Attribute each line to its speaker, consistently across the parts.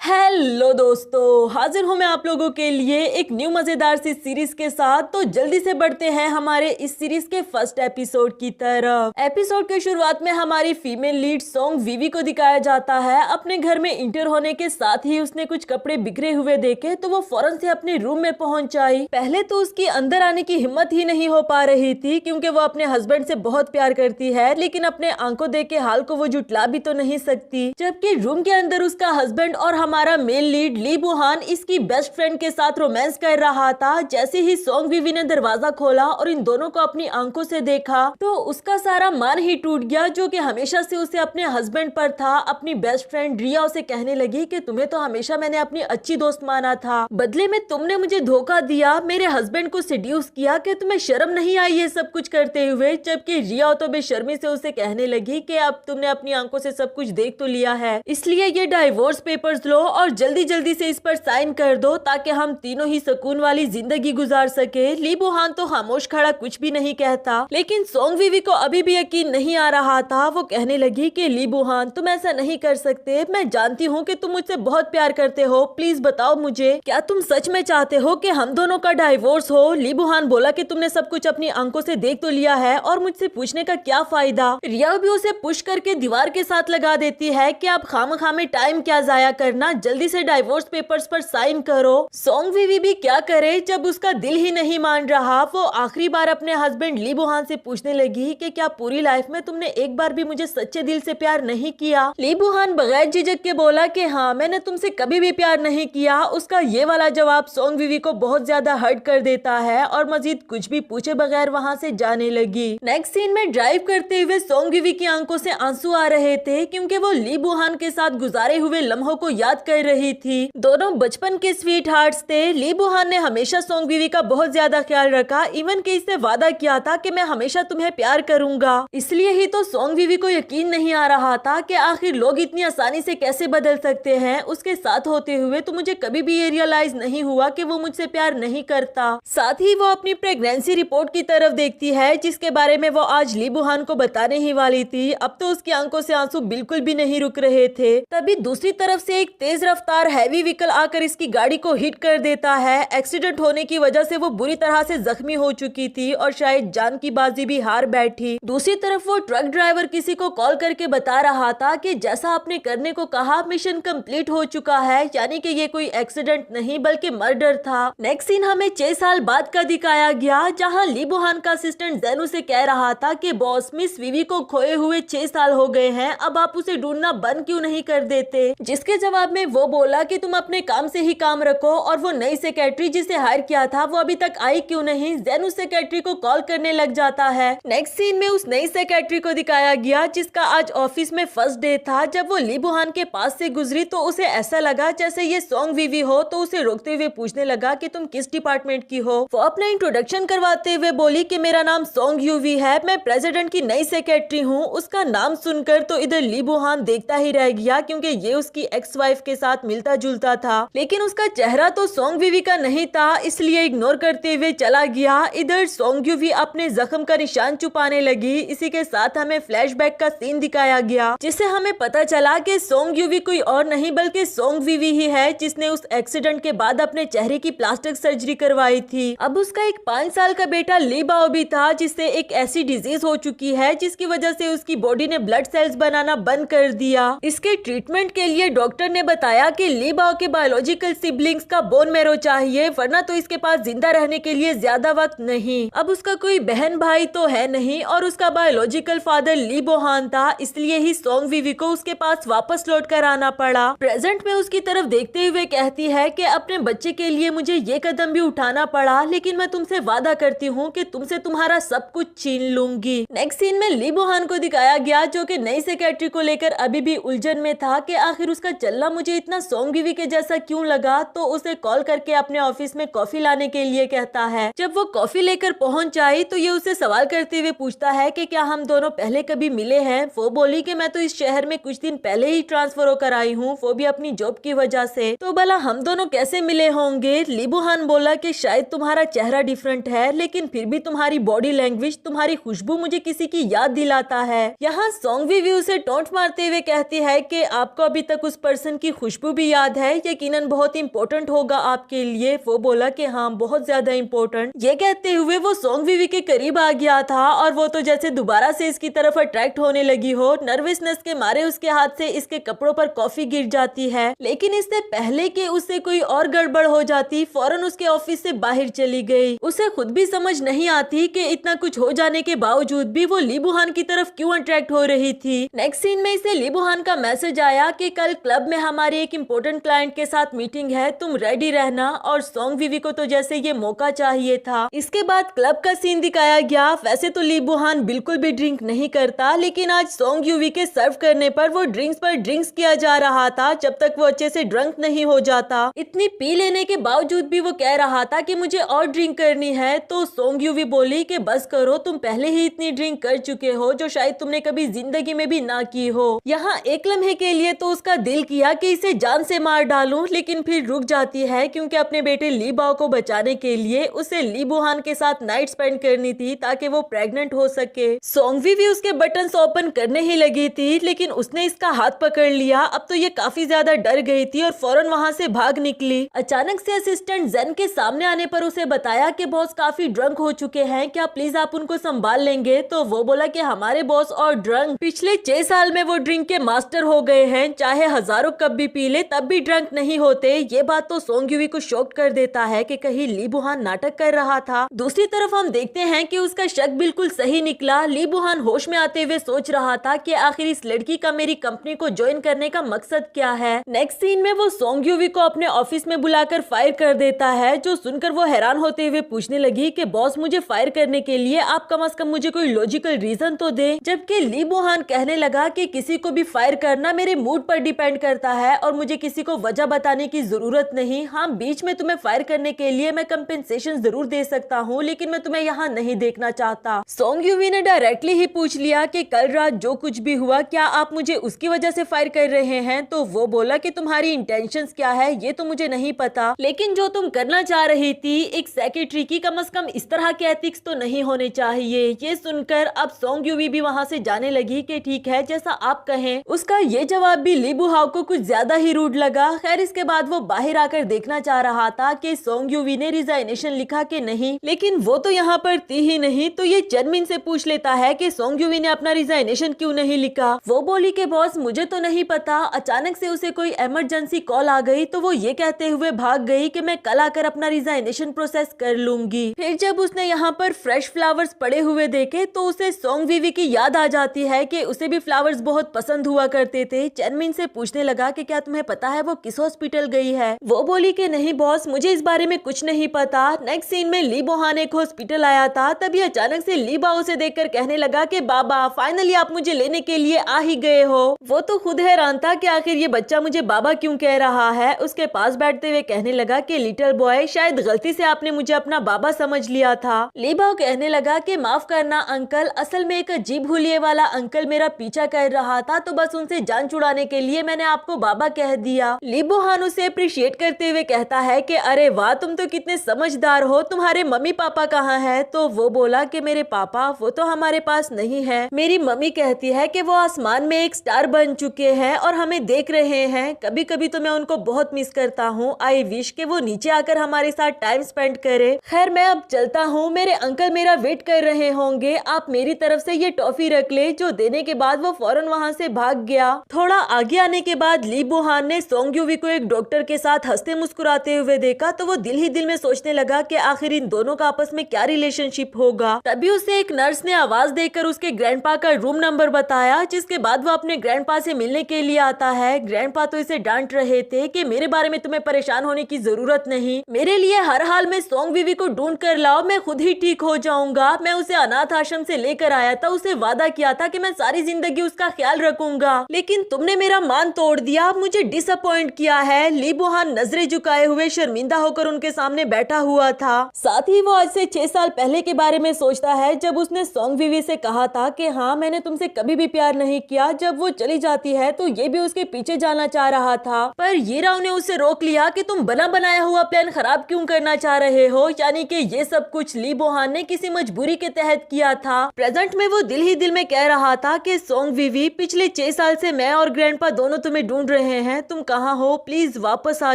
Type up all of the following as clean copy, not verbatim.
Speaker 1: Hello दोस्तों, हाजिर हूं मैं आप लोगों के लिए एक न्यू मजेदार सी सीरीज के साथ। तो जल्दी से बढ़ते हैं हमारे इस सीरीज के फर्स्ट एपिसोड की तरफ। एपिसोड के शुरुआत में हमारी फीमेल लीड सॉन्ग वीवी को दिखाया जाता है। अपने घर में इंटर होने के साथ ही उसने कुछ कपड़े बिखरे हुए देखे तो वो फौरन से अपने रूम में पहुंच आई। पहले तो उसकी अंदर आने की हिम्मत ही नहीं हो पा रही थी क्योंकि वो अपने हस्बैंड से बहुत प्यार करती है, लेकिन अपने आंखों देख के हाल को वो जुटला भी तो नहीं सकती। जबकि रूम के अंदर उसका हस्बैंड और हमारा मेल लीड ली बुहान इसकी बेस्ट फ्रेंड के साथ रोमांस कर रहा था। जैसे ही सॉन्ग वीवी ने दरवाजा खोला और इन दोनों को अपनी आंखों से देखा तो उसका सारा मान ही टूट गया, जो कि हमेशा से उसे अपने हस्बैंड पर था। अपनी बेस्ट फ्रेंड रिया उसे कहने लगी कि तुम्हें तो हमेशा मैंने अपनी अच्छी दोस्त माना था, बदले में तुमने मुझे धोखा दिया, मेरे हस्बैंड को सेड्यूस किया। कि तुम्हें शर्म नहीं आई ये सब कुछ करते हुए? जबकि रिया तो बेशर्मी से उसे कहने लगी कि अब तुमने अपनी आंखों से सब कुछ देख तो लिया है, इसलिए ये डाइवोर्स पेपर्स लो और जल्दी जल्दी से इस पर साइन कर दो ताकि हम तीनों ही सुकून वाली जिंदगी गुजार सके। ली बुहान तो खामोश खड़ा कुछ भी नहीं कहता, लेकिन सॉन्ग वीवी को अभी भी यकीन नहीं आ रहा था। वो कहने लगी कि ली बुहान तुम ऐसा नहीं कर सकते, मैं जानती हूँ कि तुम मुझसे बहुत प्यार करते हो, प्लीज बताओ मुझे क्या तुम सच में चाहते हो कि हम दोनों का डाइवोर्स हो? ली बुहान बोला कि तुमने सब कुछ अपनी आंखों से देख तो लिया है और मुझसे पूछने का क्या फायदा। रिया भी उसे पुश करके दीवार के साथ लगा देती है कि आप खामखा में टाइम क्या जाया करना, जल्दी से डाइवोर्स पेपर्स पर साइन करो। सॉन्ग वीवी भी क्या करे जब उसका दिल ही नहीं मान रहा। वो आखिरी बार अपने हस्बैंड ली बुहान से पूछने लगी कि क्या पूरी लाइफ में तुमने एक बार भी मुझे सच्चे दिल से प्यार नहीं किया? ली बुहान बगैर झिझक के बोला कि हाँ, मैंने तुमसे कभी भी प्यार नहीं किया। उसका ये वाला जवाब सॉन्ग वीवी को बहुत ज्यादा हर्ट कर देता है और मजीद कुछ भी पूछे बगैर वहाँ से जाने लगी। नेक्स्ट सीन में ड्राइव करते हुए सॉन्ग वीवी की आंखों से आंसू आ रहे थे क्योंकि वो ली बुहान के साथ गुजारे हुए लम्हों को याद कर रही थी। दोनों बचपन के स्वीट हार्ट्स थे। ली बुहान ने हमेशा सॉन्ग वीवी का बहुत ज्यादा ख्याल रखा, इवन के इससे वादा किया था कि मैं हमेशा तुम्हें प्यार करूंगा। इसलिए ही तो सॉन्ग वीवी को यकीन नहीं आ रहा था कि आखिर लोग इतनी आसानी से कैसे बदल सकते हैं। उसके साथ होते हुए तो मुझे कभी भी ये रियलाइज नहीं हुआ कि वो मुझसे प्यार नहीं करता। साथ ही वो अपनी प्रेगनेंसी रिपोर्ट की तरफ देखती है जिसके बारे में वो आज ली बुहान को बताने ही वाली थी। अब तो उसकी आंखों से आंसू बिल्कुल भी नहीं रुक रहे थे। तभी दूसरी तरफ से एक तेज रफ्तार हैवी व्हीकल आकर इसकी गाड़ी को हिट कर देता है। एक्सीडेंट होने की वजह से वो बुरी तरह से जख्मी हो चुकी थी और शायद जान की बाजी भी हार बैठी। दूसरी तरफ वो ट्रक ड्राइवर किसी को कॉल करके बता रहा था कि जैसा आपने करने को कहा मिशन कंप्लीट हो चुका है, यानी कि ये कोई एक्सीडेंट नहीं बल्कि मर्डर था। नेक्स्ट सीन हमें 6 साल बाद का दिखाया गया जहाँ ली बुहान का असिस्टेंट जैनू से कह रहा था कि बॉस, मिस वीवी को खोए हुए 6 साल हो गए हैं, अब आप उसे ढूंढना बंद क्यों नहीं कर देते? जिसके जवाब में वो बोला कि तुम अपने काम से ही काम रखो और वो नई सेक्रेटरी जिसे हायर किया था वो अभी तक आई क्यों नहीं? जैन उस सेक्रेटरी को कॉल करने लग जाता है। नेक्स्ट सीन में उस नई सेक्रेटरी को दिखाया गया जिसका आज ऑफिस में फर्स्ट डे था। जब वो ली बुहान के पास से गुजरी तो उसे ऐसा लगा जैसे ये सॉन्ग वीवी हो, तो उसे रोकते हुए पूछने लगा कि तुम किस डिपार्टमेंट की हो। वो अपना इंट्रोडक्शन करवाते हुए बोली कि मेरा नाम सॉन्ग यूवी है, मैं प्रेसिडेंट की नई सेक्रेटरी हूँ। उसका नाम सुनकर तो इधर ली बुहान देखता ही रह गया क्योंकि ये उसकी एक्स वाइफ के साथ मिलता जुलता था, लेकिन उसका चेहरा तो सॉन्ग वीवी का नहीं था, इसलिए इग्नोर करते हुए चला गया। इधर सॉन्ग यूवी अपने जख्म का निशान छुपाने लगी। इसी के साथ हमें फ्लैशबैक का सीन दिखाया गया जिससे हमें पता चला कि सॉन्ग यूवी कोई और नहीं बल्कि सॉन्ग वीवी ही है जिसने उस एक्सीडेंट के बाद अपने चेहरे की प्लास्टिक सर्जरी करवाई थी। अब उसका एक 5 साल का बेटा ली बाओ भी था जिससे एक ऐसी डिजीज हो चुकी है जिसकी वजह से उसकी बॉडी ने ब्लड सेल्स बनाना बंद कर दिया। इसके ट्रीटमेंट के लिए डॉक्टर ने बताया कि ली बाओ के बायोलॉजिकल सिबलिंग्स का बोन मैरो चाहिए, वरना तो इसके पास जिंदा रहने के लिए ज्यादा वक्त नहीं। अब उसका कोई बहन भाई तो है नहीं और उसका बायोलॉजिकल फादर ली बुहान था, इसलिए ही सॉन्ग वीवी को उसके पास वापस लौट कर आना पड़ा। प्रेजेंट में उसकी तरफ देखते हुए कहती है कि अपने बच्चे के लिए मुझे ये कदम भी उठाना पड़ा, लेकिन मैं तुमसे वादा करती हूँ कि तुमसे तुम्हारा सब कुछ छीन लूंगी। नेक्स्ट सीन में ली बुहान को दिखाया गया जो कि नई सेक्रेटरी को लेकर अभी भी उलझन में था कि आखिर उसका चलना मुझे इतना सॉन्ग वीवी के जैसा क्यों लगा। तो उसे कॉल करके अपने ऑफिस में कॉफी लाने के लिए कहता है। जब वो कॉफी लेकर पहुंच आई तो ये उसे सवाल करते हुए पूछता है कि क्या हम दोनों पहले कभी मिले हैं? वो बोली कि मैं तो इस शहर में कुछ दिन पहले ही ट्रांसफर होकर आई हूँ, वो भी अपनी जॉब की वजह से, तो भला हम दोनों कैसे मिले होंगे? ली बुहान बोला कि शायद तुम्हारा चेहरा डिफरेंट है, लेकिन फिर भी तुम्हारी बॉडी लैंग्वेज, तुम्हारी खुशबू मुझे किसी की याद दिलाता है। यहाँ सॉन्ग वीवी उसे टोंट मारते हुए कहती है कि आपको अभी तक उस पर्सन की खुशबू भी याद है, यकीनन बहुत इंपॉर्टेंट होगा आपके लिए। वो बोला कि हाँ बहुत ज्यादा इंपॉर्टेंट। ये कहते हुए वो सोंग वीवी के करीब आ गया था और वो तो जैसे दोबारा से इसकी तरफ अट्रैक्ट होने लगी हो। नर्वसनेस के मारे उसके हाथ से इसके कपड़ों पर कॉफी गिर जाती है, लेकिन इससे पहले कि उससे कोई और गड़बड़ हो जाती फौरन उसके ऑफिस से बाहर चली गई। उसे खुद भी समझ नहीं आती कि इतना कुछ हो जाने के बावजूद भी वो ली बुहान की तरफ क्यों अट्रैक्ट हो रही थी। नेक्स्ट सीन में इसे ली बुहान का मैसेज आया कि कल क्लब में हमारी एक इम्पोर्टेंट क्लाइंट के साथ मीटिंग है, तुम रेडी रहना। और सोंग वीवी को तो जैसे ये मौका चाहिए था। इसके बाद क्लब का सीन दिखाया गया। वैसे तो ली बुहान बिल्कुल भी ड्रिंक नहीं करता, लेकिन आज सोंग यूवी के सर्व करने पर वो ड्रिंक्स पर ड्रिंक्स किया जा रहा था जब तक वो अच्छे से ड्रंक नहीं हो जाता। इतनी पी लेने के बावजूद भी वो कह रहा था कि मुझे और ड्रिंक करनी है। तो सोंग यूवी बोली कि बस करो, तुम पहले ही इतनी ड्रिंक कर चुके हो जो शायद तुमने कभी जिंदगी में भी ना की हो। यहाँ एक लम्हे के लिए तो उसका दिल किया कि इसे जान से मार डालूं, लेकिन फिर रुक जाती है क्योंकि अपने बेटे ली बाओ को बचाने के लिए उसे ली बुहान के साथ नाइट स्पेंड करनी थी ताकि वो प्रेग्नेंट हो सके। सोंग वीवी उसके बटन्स ओपन करने ही लगी थी, लेकिन उसने इसका हाथ पकड़ लिया। अब तो ये काफी ज्यादा डर गई थी और फौरन वहाँ से भाग निकली। अचानक से असिस्टेंट जेन के सामने आने पर उसे बताया कि बॉस काफी ड्रंक हो चुके हैं, क्या प्लीज आप उनको संभाल लेंगे। तो वो बोला कि हमारे बॉस और ड्रंक पिछले 6 साल में वो ड्रिंक के मास्टर हो गए हैं, चाहे हजारों कप भी पी ले तब भी ड्रंक नहीं होते। ये बात तो सोंग यूवी को शॉक कर देता है कि कहीं ली बुहान नाटक कर रहा था। दूसरी तरफ हम देखते हैं कि उसका शक बिल्कुल सही निकला। ली बुहान होश में आते हुए सोच रहा था कि आखिर इस लड़की का मेरी कंपनी को ज्वाइन करने का मकसद क्या है। नेक्स्ट सीन में वो सोंग यूवी को अपने ऑफिस में बुलाकर फायर कर देता है, जो सुनकर वो हैरान होते हुए पूछने लगी कि बॉस मुझे फायर करने के लिए आप कम से कम मुझे कोई लॉजिकल रीजन तो दे। जबकि ली बुहान कहने लगा कि किसी को भी फायर करना मेरे मूड पर डिपेंड करता है और मुझे किसी को वजह बताने की जरूरत नहीं। हाँ, बीच में तुम्हें फायर करने के लिए मैं कंपेंसेशन जरूर दे सकता हूँ, लेकिन मैं तुम्हें यहाँ नहीं देखना चाहता। सोंग यूवी ने डायरेक्टली ही पूछ लिया कि कल रात जो कुछ भी हुआ क्या आप मुझे उसकी वजह से फायर कर रहे हैं। तो वो बोला कि तुम्हारी इंटेंशंस क्या है ये तो मुझे नहीं पता, लेकिन जो तुम करना चाह रही थी एक सेक्रेटरी की कम से कम इस तरह के एथिक्स तो नहीं होने चाहिए। ये सुनकर अब सोंग यूवी भी वहाँ से जाने लगी कि ठीक है जैसा आप कहें। उसका ये जवाब भी ली बुहाओ को कुछ ज्यादा ही रूड लगा। खैर इसके बाद वो बाहर आकर देखना चाह रहा था कि सोंग यूवी ने रिजाइनेशन लिखा कि नहीं, लेकिन वो तो यहाँ पर थी ही नहीं। तो ये चेनमिन से पूछ लेता है कि सोंग यूवी ने अपना रिजाइनेशन क्यों नहीं लिखा। वो बोली कि बॉस मुझे तो नहीं पता, अचानक से उसे कोई इमरजेंसी कॉल आ गई तो वो ये कहते हुए भाग गई कि मैं कल आकर अपना रिजाइनेशन प्रोसेस कर लूंगी। फिर जब उसने यहाँ पर फ्रेश फ्लावर्स पड़े हुए देखे तो उसे सोंग वीवी की याद आ जाती है कि उसे भी फ्लावर्स बहुत पसंद हुआ करते थे। चेनमिन से पूछने लगा कि क्या तुम्हें पता है वो किस हॉस्पिटल गई है। वो बोली कि नहीं बॉस मुझे इस बारे में कुछ नहीं पता। नेक्स्ट सीन में ली बुहान एक हॉस्पिटल आया था, तभी अचानक से ली बाओ से देखकर कहने लगा कि बाबा फाइनली आप मुझे लेने के लिए आ ही गए हो। वो तो खुद हैरान था कि आखिर ये बच्चा मुझे बाबा क्यों कह रहा है। उसके पास बैठते हुए कहने लगा कि लिटिल बॉय शायद गलती से आपने मुझे अपना बाबा समझ लिया था। ली बाओ कहने लगा कि माफ करना अंकल, असल में एक अजीब हुलिये वाला अंकल मेरा पीछा कर रहा था तो बस उनसे जान छुड़ाने के लिए मैंने आपको बाबा कह दिया। ली बुहान उसे अप्रिशिएट करते हुए कहता है कि अरे वाह तुम तो कितने समझदार हो, तुम्हारे मम्मी पापा कहाँ है। तो वो बोला कि मेरे पापा वो तो हमारे पास नहीं है, मेरी मम्मी कहती है कि वो आसमान में एक स्टार बन चुके हैं और हमें देख रहे हैं। कभी कभी तो मैं उनको बहुत मिस करता हूँ। आई विश कि वो नीचे आकर हमारे साथ टाइम स्पेंड करे। खैर मैं अब चलता हूँ, मेरे अंकल मेरा वेट कर रहे होंगे, आप मेरी तरफ से ये टॉफी रख ले। जो देने के बाद वो फौरन वहाँ से भाग गया। थोड़ा आगे आने के बाद ली बुहान ने सोंग यूवी को एक डॉक्टर के साथ हंसते मुस्कुराते हुए देखा तो वो दिल ही दिल में सोचने लगा कि आखिर इन दोनों का आपस में क्या रिलेशनशिप होगा। तभी उसे एक नर्स ने आवाज देकर उसके ग्रैंडपा का रूम नंबर बताया, जिसके बाद वो अपने ग्रैंडपा से मिलने के लिए आता है। ग्रैंडपा तो इसे डांट रहे थे कि मेरे बारे में तुम्हें परेशान होने की जरूरत नहीं, मेरे लिए हर हाल में सोंग वीवी को ढूंढ कर लाओ, मैं खुद ही ठीक हो जाऊंगा। मैं उसे अनाथ आश्रम से लेकर आया था, उसे वादा किया था कि मैं सारी जिंदगी उसका ख्याल रखूंगा, लेकिन तुमने मेरा मान तोड़ दिया, मुझे डिसअपॉइंट किया है। ली बुहान नजरें झुकाए हुए शर्मिंदा होकर उनके सामने बैठा हुआ था। साथ ही वो आज से 6 साल पहले के बारे में सोचता है जब उसने सोंग वीवी से कहा था कि हाँ मैंने तुमसे कभी भी प्यार नहीं किया। जब वो चली जाती है तो ये भी उसके पीछे जाना चाह रहा था, पर ये राव ने उसे रोक लिया कि तुम बना बनाया हुआ प्लान खराब क्यों करना चाह रहे हो। यानी कि ये सब कुछ ली बुहान ने किसी मजबूरी के तहत किया था। प्रेजेंट में वो दिल ही दिल में कह रहा था कि सोंग वीवी पिछले 6 साल से मैं और ग्रैंडपा दोनों तुम्हें ढूंढ रहे रहे हैं, तुम कहाँ हो, प्लीज वापस आ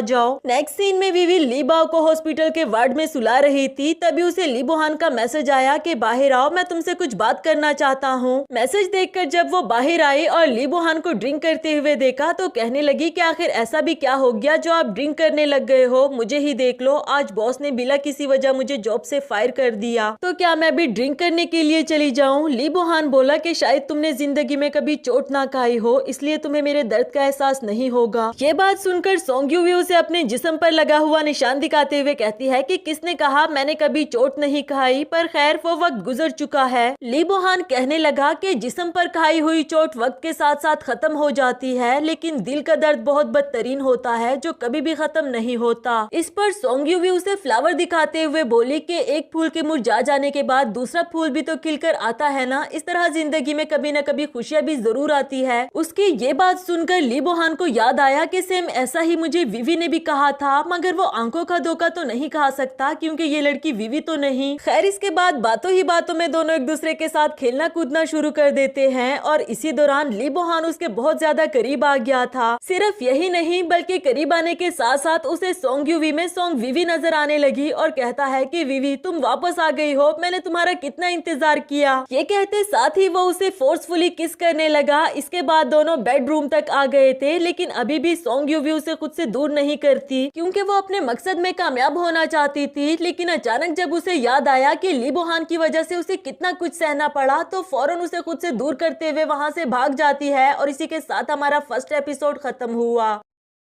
Speaker 1: जाओ। नेक्स्ट सीन में विवी ली बाओ को हॉस्पिटल के वार्ड में सुला रही थी, तभी उसे ली बोहान का मैसेज आया कि बाहर आओ, मैं तुमसे कुछ बात करना चाहता हूँ। मैसेज देखकर जब वो बाहर आई और ली बोहान को ड्रिंक करते हुए देखा तो कहने लगी कि आखिर ऐसा भी क्या हो गया जो आप ड्रिंक करने लग गए हो, मुझे ही देख लो, आज बॉस ने बिना किसी वजह मुझे जॉब से फायर कर दिया, तो क्या मैं भी ड्रिंक करने के लिए चली जाऊं? ली बोहान बोला कि शायद तुमने जिंदगी में कभी चोट ना खाई हो, इसलिए तुम्हें मेरे दर्द का एहसास नहीं होगा। ये बात सुनकर सोंग यूवी उसे अपने जिस्म पर लगा हुआ निशान दिखाते हुए कहती है कि किसने कहा मैंने कभी चोट नहीं खाई, पर खैर वो वक्त गुजर चुका है। ली बोहान कहने लगा कि जिस्म पर खाई हुई चोट वक्त के साथ साथ खत्म हो जाती है, लेकिन दिल का दर्द बहुत बदतरीन होता है जो कभी भी खत्म नहीं होता। इस पर सोंग यूवी उसे फ्लावर दिखाते हुए बोली कि एक फूल के मुरझा जाने के बाद दूसरा फूल भी तो खिलकर आता है ना, इस तरह जिंदगी में कभी न कभी खुशियां भी जरूर आती है। उसकी ये बात सुनकर ली बोहान को याद आया कि सेम ऐसा ही मुझे विवी ने भी कहा था, मगर वो आंखों का धोखा तो नहीं खा सकता क्योंकि ये लड़की विवी तो नहीं। खैर इसके बाद बातों ही बातों में दोनों एक दूसरे के साथ खेलना कूदना शुरू कर देते हैं और इसी दौरान ली बोहान उसके बहुत ज्यादा करीब आ गया था। सिर्फ यही नहीं बल्कि करीब आने के साथ साथ उसे सोंग यूवी में सोंग विवी नजर आने लगी और कहता है कि विवी तुम वापस आ गई हो, मैंने तुम्हारा कितना इंतजार किया। ये कहते साथ ही वो उसे फोर्सफुली किस करने लगा। इसके बाद दोनों बेडरूम तक आ गए थे, लेकिन अभी भी सोंग यूवी उसे खुद से दूर नहीं करती क्योंकि वो अपने मकसद में कामयाब होना चाहती थी। लेकिन अचानक जब उसे याद आया कि ली बोहान की वजह से उसे कितना कुछ सहना पड़ा तो फौरन उसे खुद से दूर करते हुए वहाँ से भाग जाती है और इसी के साथ हमारा फर्स्ट एपिसोड खत्म हुआ।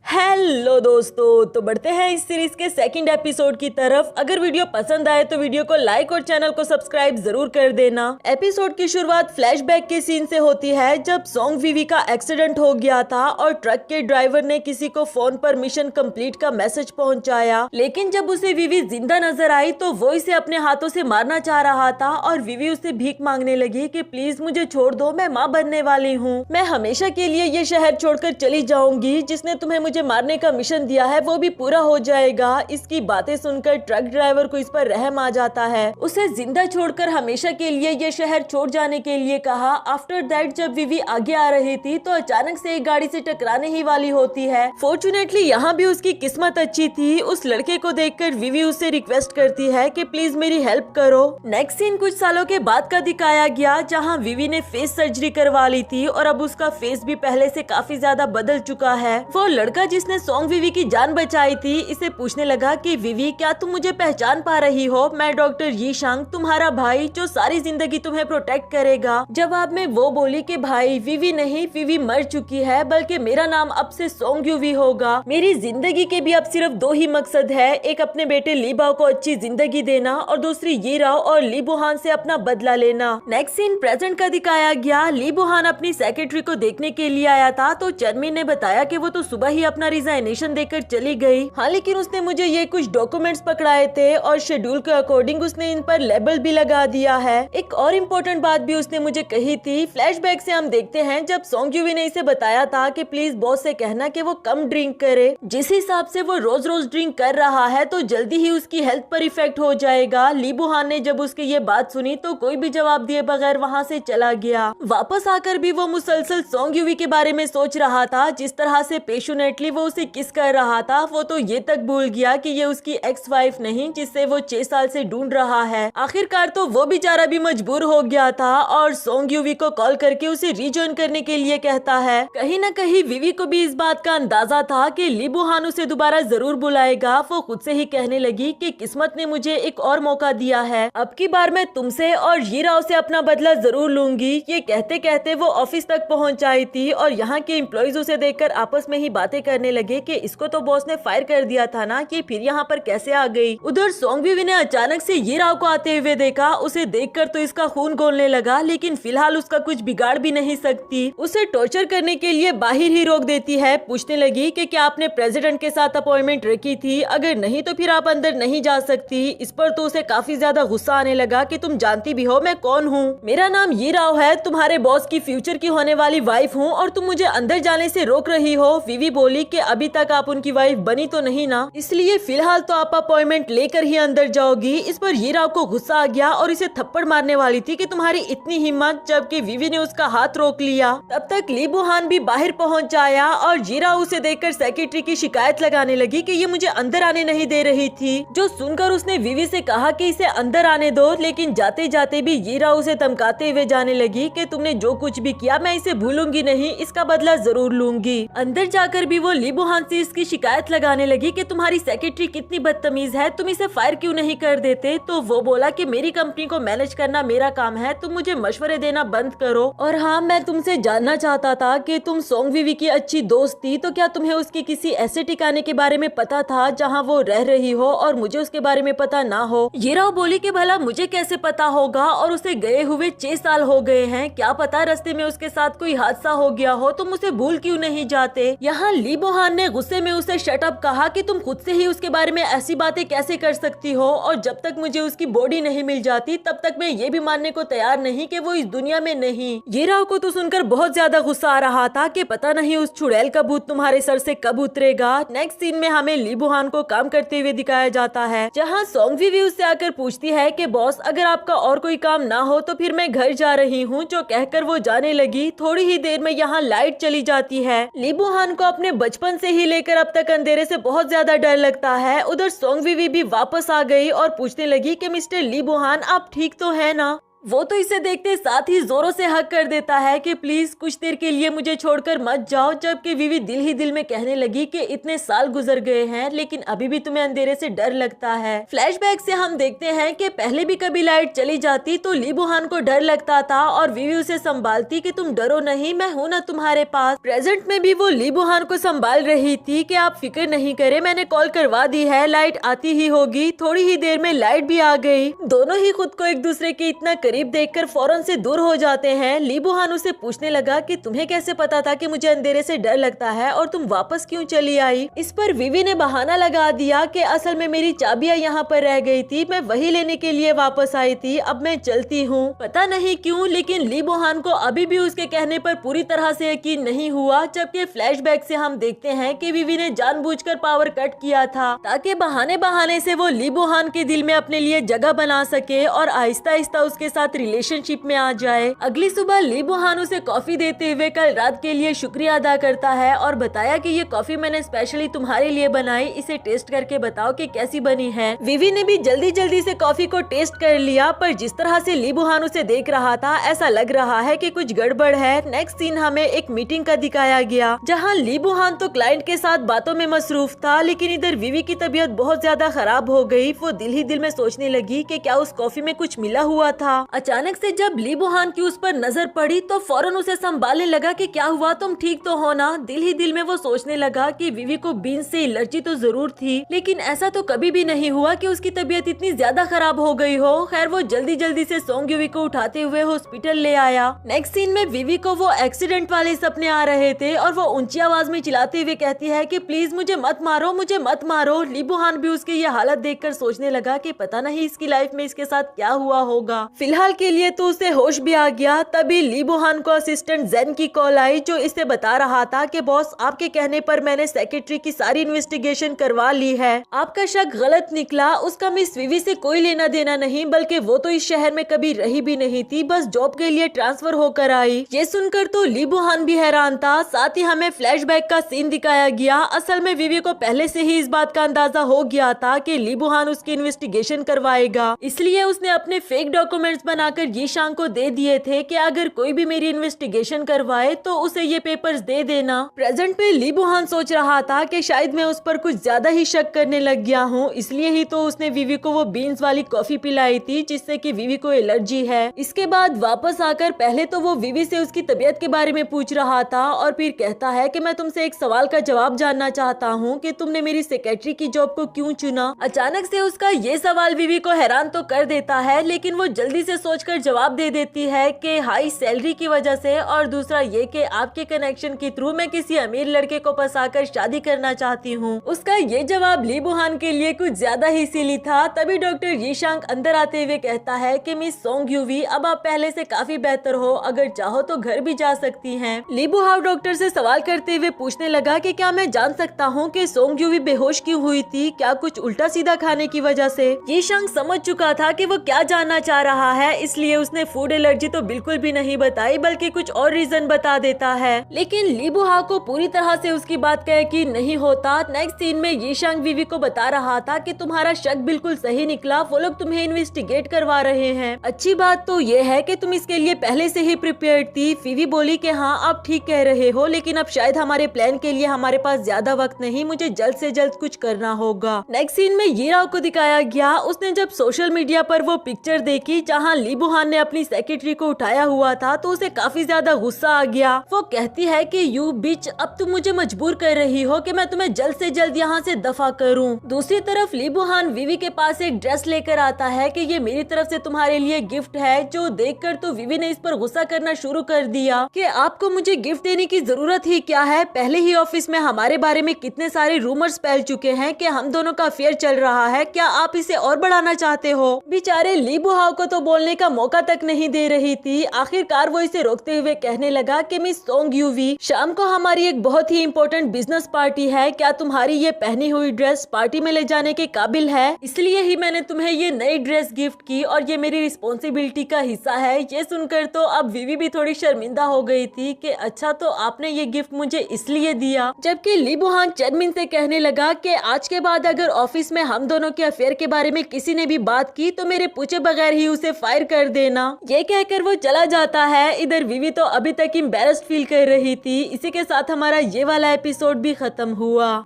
Speaker 1: हेलो दोस्तों, तो बढ़ते हैं इस सीरीज के सेकंड एपिसोड की तरफ। अगर वीडियो पसंद आए तो वीडियो को लाइक और चैनल को सब्सक्राइब जरूर कर देना। एपिसोड की शुरुआत फ्लैशबैक के सीन से होती है जब सोंग विवी का एक्सीडेंट हो गया था और ट्रक के ड्राइवर ने किसी को फोन पर मिशन कंप्लीट का मैसेज पहुंचाया, लेकिन जब उसे विवी जिंदा नजर आई तो वो इसे अपने हाथों से मारना चाह रहा था और विवी उससे भीख मांगने लगी कि प्लीज मुझे छोड़ दो, मैं माँ बनने वाली हूँ, मैं हमेशा के लिए ये शहर छोड़कर चली जाऊंगी, जिसने तुम्हें मुझे मारने का मिशन दिया है वो भी पूरा हो जाएगा। इसकी बातें सुनकर ट्रक ड्राइवर को इस पर रहम आ जाता है, उसे जिंदा छोड़कर हमेशा के लिए ये शहर छोड़ जाने के लिए कहा। आफ्टर दैट जब विवी आगे आ रही थी तो अचानक से एक गाड़ी से टकराने ही वाली होती है। फॉर्चुनेटली यहाँ भी उसकी किस्मत अच्छी थी। उस लड़के को देखकर विवी उससे रिक्वेस्ट करती है कि प्लीज मेरी हेल्प करो। नेक्स्ट सीन कुछ सालों के बाद का दिखाया गया जहाँ विवी ने फेस सर्जरी करवा ली थी और अब उसका फेस भी पहले से काफी ज्यादा बदल चुका है। वो लड़का जिसने सोंग विवी की जान बचाई थी इसे पूछने लगा कि विवी क्या तुम मुझे पहचान पा रही हो, मैं डॉक्टर यी शांग तुम्हारा भाई जो सारी जिंदगी तुम्हें प्रोटेक्ट करेगा। जवाब में वो बोली कि भाई विवी नहीं, विवी मर चुकी है, बल्कि मेरा नाम अब से सोंग यूवी होगा। मेरी जिंदगी के भी अब सिर्फ दो ही मकसद है, एक अपने बेटे ली बाओ को अच्छी जिंदगी देना और दूसरी यी राओ और ली बोहान से अपना बदला लेना। नेक्स्ट सीन प्रेजेंट का दिखाया गया। ली बोहान अपनी सेक्रेटरी को देखने के लिए आया था तो चनमिन ने बताया कि वो तो सुबह ही अपना रिजाइनेशन देकर चली गई। हाँ, लेकिन उसने मुझे ये कुछ डॉक्यूमेंट्स पकड़ाए थे और शेड्यूल के अकॉर्डिंग उसने इन पर लेबल भी लगा दिया है। एक और इम्पोर्टेंट बात भी उसने मुझे कही थी। फ्लैशबैक से हम देखते हैं जब सोंग यूवी ने इसे बताया था कि प्लीज बॉस से कहना कि वो कम ड्रिंक करे। जिस हिसाब से वो रोज रोज ड्रिंक कर रहा है तो जल्दी ही उसकी हेल्थ पर इफेक्ट हो जाएगा। ली बोहान ने जब उसकी ये बात सुनी तो कोई भी जवाब दिए बगैर वहाँ से चला गया। वापस आकर भी वो मुसलसल सोंग यूवी के बारे में सोच रहा था। जिस तरह से पैशनेटली वो उसे किस कर रहा था वो तो ये तक भूल गया कि ये उसकी एक्स वाइफ नहीं जिससे वो 6 साल से ढूंढ रहा है। आखिरकार तो वो बेचारा भी मजबूर हो गया था और सोंग यूवी को कॉल करके उसे रिजॉइन करने के लिए कहता है। कहीं न कहीं विवी को भी इस बात का अंदाजा था कि ली बोहान उसे दोबारा जरूर बुलाएगा। वो खुद से ही कहने लगी कि किस्मत ने मुझे एक और मौका दिया है, अब की बार मैं तुमसे और यी राओ से अपना बदला जरूर लूंगी। ये कहते कहते वो ऑफिस तक पहुँच आई थी और यहाँ के एम्प्लॉइज उसे देखकर आपस में ही बातें करने लगे कि इसको तो बॉस ने फायर कर दिया था ना, कि फिर यहाँ पर कैसे आ गई। उधर सोंग विवी ने अचानक से यी राओ को आते हुए देखा। उसे देखकर तो इसका खून खौलने लगा, लेकिन फिलहाल उसका कुछ बिगाड़ भी नहीं सकती। उसे टॉर्चर करने के लिए बाहर ही रोक देती है। पूछने लगी कि क्या आपने प्रेसिडेंट के साथ अपॉइंटमेंट रखी थी, अगर नहीं तो फिर आप अंदर नहीं जा सकती। इस पर तो उसे काफी ज्यादा गुस्सा आने लगा कि तुम जानती भी हो मैं कौन हूँ, मेरा नाम यी राओ है, तुम्हारे बॉस की फ्यूचर की होने वाली वाइफ हूँ और तुम मुझे अंदर जाने से रोक रही हो। विवी बोली बोली कि अभी तक आप उनकी वाइफ बनी तो नहीं ना, इसलिए फिलहाल तो आप अपॉइंटमेंट लेकर ही अंदर जाओगी। इस पर हीरा को गुस्सा आ गया और इसे थप्पड़ मारने वाली थी कि तुम्हारी इतनी हिम्मत, जबकि विवी ने उसका हाथ रोक लिया। तब तक ली बुहान भी बाहर पहुंच जाया और जीरा उसे देखकर सेक्रेटरी की शिकायत लगाने लगी कि ये मुझे अंदर आने नहीं दे रही थी। जो सुनकर उसने विवी से कहा कि इसे अंदर आने दो, लेकिन जाते जाते भी जीरा उसे धमकाते हुए जाने लगी कि तुमने जो कुछ भी किया मैं इसे भूलूंगी नहीं, इसका बदला जरूर लूंगी। अंदर जाकर भी वो ली बुहान से इसकी शिकायत लगाने लगी कि तुम्हारी सेक्रेटरी कितनी बदतमीज है, तुम इसे फायर क्यों नहीं कर देते। तो वो बोला कि मेरी कंपनी को मैनेज करना मेरा काम है, तुम मुझे मशवरे देना बंद करो। और हाँ, मैं तुमसे जानना चाहता था कि तुम सोंग विवी की अच्छी दोस्त थी, तो क्या तुम्हें उसकी किसी ऐसे ठिकाने के बारे में पता था जहाँ वो रह रही हो और मुझे उसके बारे में पता ना हो। हीरा बोली कि भला मुझे कैसे पता होगा, और उसे गए हुए 6 साल हो गए हैं, क्या पता रास्ते में उसके साथ कोई हादसा हो गया हो, तुम उसे भूल क्यों नहीं जाते। यहाँ ली बुहान ने गुस्से में उसे शट अप कहा कि तुम खुद से ही उसके बारे में ऐसी बातें कैसे कर सकती हो, और जब तक मुझे उसकी बॉडी नहीं मिल जाती तब तक मैं ये भी मानने को तैयार नहीं कि वो इस दुनिया में नहीं। हीरा को तो सुनकर बहुत ज्यादा गुस्सा आ रहा था कि पता नहीं उस चुड़ैल का भूत तुम्हारे सर से कब उतरेगा। नेक्स्ट सीन में हमें ली बुहान को काम करते हुए दिखाया जाता है, जहाँ सोंग विवी उससे आकर पूछती है कि बॉस अगर आपका और कोई काम ना हो तो फिर मैं घर जा रही हूँ, जो कहकर वो जाने लगी। थोड़ी ही देर में यहाँ लाइट चली जाती है। ली बुहान को अपने बचपन से ही लेकर अब तक अंधेरे से बहुत ज्यादा डर लगता है। उधर सोंग विवी भी वापस आ गई और पूछने लगी कि मिस्टर ली बुहान आप ठीक तो है ना। वो तो इसे देखते साथ ही जोरों से हक कर देता है कि प्लीज कुछ देर के लिए मुझे छोड़कर मत जाओ, जबकि विवी दिल ही दिल में कहने लगी कि इतने साल गुजर गए हैं लेकिन अभी भी तुम्हें अंधेरे से डर लगता है। फ्लैशबैक से हम देखते हैं कि पहले भी कभी लाइट चली जाती तो ली बुहान को डर लगता था और विवी उसे संभालती कि तुम डरो नहीं, मैं हूँ ना तुम्हारे पास। प्रेजेंट में भी वो ली बुहान को संभाल रही थी कि आप फिक्र नहीं करे, मैंने कॉल करवा दी है, लाइट आती ही होगी। थोड़ी ही देर में लाइट भी आ गई। दोनों ही खुद को एक दूसरे के इतना करीब देखकर फौरन से दूर हो जाते हैं। ली बुहान उसे पूछने लगा कि तुम्हें कैसे पता था कि मुझे अंधेरे से डर लगता है और तुम वापस क्यों चली आई। इस पर विवी ने बहाना लगा दिया कि असल में मेरी चाबियां यहाँ पर रह गई थी, मैं वही लेने के लिए वापस आई थी, अब मैं चलती हूँ। पता नहीं क्यों लेकिन ली बुहान को अभी भी उसके कहने पर पूरी तरह से यकीन नहीं हुआ, जबकि फ्लैशबैक से हम देखते हैं कि विवी ने जानबूझकर पावर कट किया था ताकि बहाने बहाने से वो ली बुहान के दिल में अपने लिए जगह बना सके और आहिस्ता आहिस्ता उसके साथ रिलेशनशिप में आ जाए। अगली सुबह ली बुहान उसे कॉफी देते हुए कल रात के लिए शुक्रिया अदा करता है और बताया कि ये कॉफी मैंने स्पेशली तुम्हारे लिए बनाई, इसे टेस्ट करके बताओ कि कैसी बनी है। विवी ने भी जल्दी जल्दी से कॉफी को टेस्ट कर लिया, पर जिस तरह से ली बुहान उसे देख रहा था ऐसा लग रहा है कि कुछ गड़बड़ है। नेक्स्ट सीन हमें एक मीटिंग का दिखाया गया, जहाँ ली बुहान तो क्लाइंट के साथ बातों में मसरूफ था, लेकिन इधर विवी की तबीयत बहुत ज्यादा खराब हो गई। वो दिल ही दिल में सोचने लगी कि क्या उस कॉफी में कुछ मिला हुआ था। अचानक से जब ली बुहान की उस पर नजर पड़ी तो फौरन उसे संभालने लगा कि क्या हुआ, तुम ठीक तो हो ना। दिल ही दिल में वो सोचने लगा कि विवी को बीन्स से एलर्जी तो जरूर थी, लेकिन ऐसा तो कभी भी नहीं हुआ कि उसकी तबीयत इतनी ज्यादा खराब हो गई हो। खैर वो जल्दी जल्दी से सोंग विवी को उठाते हुए हॉस्पिटल ले आया। नेक्स्ट सीन में विवी को वो एक्सीडेंट वाले सपने आ रहे थे और वो ऊंची आवाज में चिल्लाते हुए कहती है कि प्लीज मुझे मत मारो, मुझे मत मारो। ली बुहान भी उसकी ये हालत देखकर सोचने लगा कि पता नहीं इसकी लाइफ में इसके साथ क्या हुआ होगा। फिलहाल के लिए तो उसे होश भी आ गया। तभी ली बुहान को असिस्टेंट जेन की कॉल आई, जो इसे बता रहा था कि बॉस आपके कहने पर मैंने सेक्रेटरी की सारी इन्वेस्टिगेशन करवा ली है, आपका शक गलत निकला, उसका मिस विवी से कोई लेना देना नहीं, बल्कि वो तो इस शहर में कभी रही भी नहीं थी, बस जॉब के लिए ट्रांसफर होकर आई। ये सुनकर तो ली बुहान भी हैरान था। साथ ही हमें फ्लैशबैक का सीन दिखाया गया। असल में विवी को पहले से ही इस बात का अंदाजा हो गया था कि ली बुहान उसकी इन्वेस्टिगेशन करवाएगा, इसलिए उसने अपने फेक डॉक्यूमेंट्स बनाकर यीशांग को दे दिए थे कि अगर कोई भी मेरी इन्वेस्टिगेशन करवाए तो उसे ये पेपर्स दे देना। प्रेजेंट में ली बुहान सोच रहा था कि शायद मैं उस पर कुछ ज्यादा ही शक करने लग गया हूँ, इसलिए ही तो उसने विवी को वो बीन्स वाली कॉफी पिलाई थी जिससे कि विवी को एलर्जी है। इसके बाद वापस आकर पहले तो वो विवी से उसकी तबीयत के बारे में पूछ रहा था और फिर कहता है कि मैं तुमसे एक सवाल का जवाब जानना चाहता हूँ कि तुमने मेरी सेक्रेटरी की जॉब को क्यों चुना। अचानक से उसका ये सवाल विवी को हैरान तो कर देता है, लेकिन वो जल्दी से इसे सोचकर जवाब दे देती है कि हाई सैलरी की वजह से, और दूसरा ये कि आपके कनेक्शन के थ्रू मैं किसी अमीर लड़के को फंसाकर शादी करना चाहती हूँ। उसका ये जवाब ली बुहान के लिए कुछ ज्यादा ही सिली था। तभी डॉक्टर यीशांग अंदर आते हुए कहता है कि मिस सोंग यूवी, अब आप पहले से काफी बेहतर हो, अगर चाहो तो घर भी जा सकती हैं। ली बुहाव डॉक्टर से सवाल करते हुए पूछने लगा कि क्या मैं जान सकता हूँ कि सोंग यूवी बेहोश क्यों हुई थी, क्या कुछ उल्टा सीधा खाने की वजह से? यीशांग समझ चुका था कि वो क्या जानना चाह रहा है, इसलिए उसने फूड एलर्जी तो बिल्कुल भी नहीं बताई, बल्कि कुछ और रीजन बता देता है। लेकिन ली बुहाव को पूरी तरह से उसकी बात का यकीन नहीं होता। नेक्स्ट सीन में यीशांग वीवी को बता रहा था कि तुम्हारा शक बिल्कुल सही निकला, वो लोग तुम्हें इन्वेस्टिगेट करवा रहे हैं। अच्छी बात तो ये है कि तुम इसके लिए पहले से ही प्रिपेयर्ड थी। वीवी बोली कि हाँ आप ठीक कह रहे हो, लेकिन अब शायद हमारे प्लान के लिए हमारे पास ज्यादा वक्त नहीं, मुझे जल्द से जल्द कुछ करना होगा। नेक्स्ट सीन में यीराओ को दिखाया गया। उसने जब सोशल मीडिया पर वो पिक्चर देखी जहाँ ली बुहान ने अपनी सेक्रेटरी को उठाया हुआ था, तो उसे काफी ज्यादा गुस्सा आ गया। वो कहती है कि यू बिच, अब तुम मुझे मजबूर कर रही हो कि मैं तुम्हें जल्द से जल्द यहाँ से दफा करूँ। दूसरी तरफ ली बुहान वीवी के पास एक ड्रेस लेकर आता है कि ये मेरी तरफ से तुम्हारे लिए गिफ्ट है, जो देखकर तो वीवी ने इस पर गुस्सा करना शुरू कर दिया कि आपको मुझे गिफ्ट देने की जरूरत ही क्या है, पहले ही ऑफिस में हमारे बारे में कितने सारे रूमर्स फैल चुके हैं कि हम दोनों का अफेयर चल रहा है, क्या आप इसे और बढ़ाना चाहते हो? बेचारे ली बुहाव को तो बोलने का मौका तक नहीं दे रही थी। आखिरकार वो इसे रोकते हुए कहने लगा कि मिस सोंग यूवी, शाम को हमारी एक बहुत ही इम्पोर्टेंट बिजनेस पार्टी है, क्या तुम्हारी ये पहनी हुई ड्रेस पार्टी में ले जाने के काबिल है? इसलिए ही मैंने तुम्हें ये नई ड्रेस गिफ्ट की और ये मेरी रिस्पॉन्सिबिलिटी का हिस्सा है। ये सुनकर तो अब वीवी भी थोड़ी शर्मिंदा हो गई थी कि अच्छा तो आपने ये गिफ्ट मुझे इसलिए दिया। जबकि ली बुहान चेनमिन से कहने लगा कि आज के बाद अगर ऑफिस में हम दोनों के अफेयर के बारे में किसी ने भी बात की तो मेरे पूछे बगैर ही उसे फायर कर देना। ये कहकर वो चला जाता है। इधर वीवी तो अभी तक एम्बैरेस्ड फील कर रही थी। इसी के साथ हमारा ये वाला एपिसोड भी खत्म हुआ।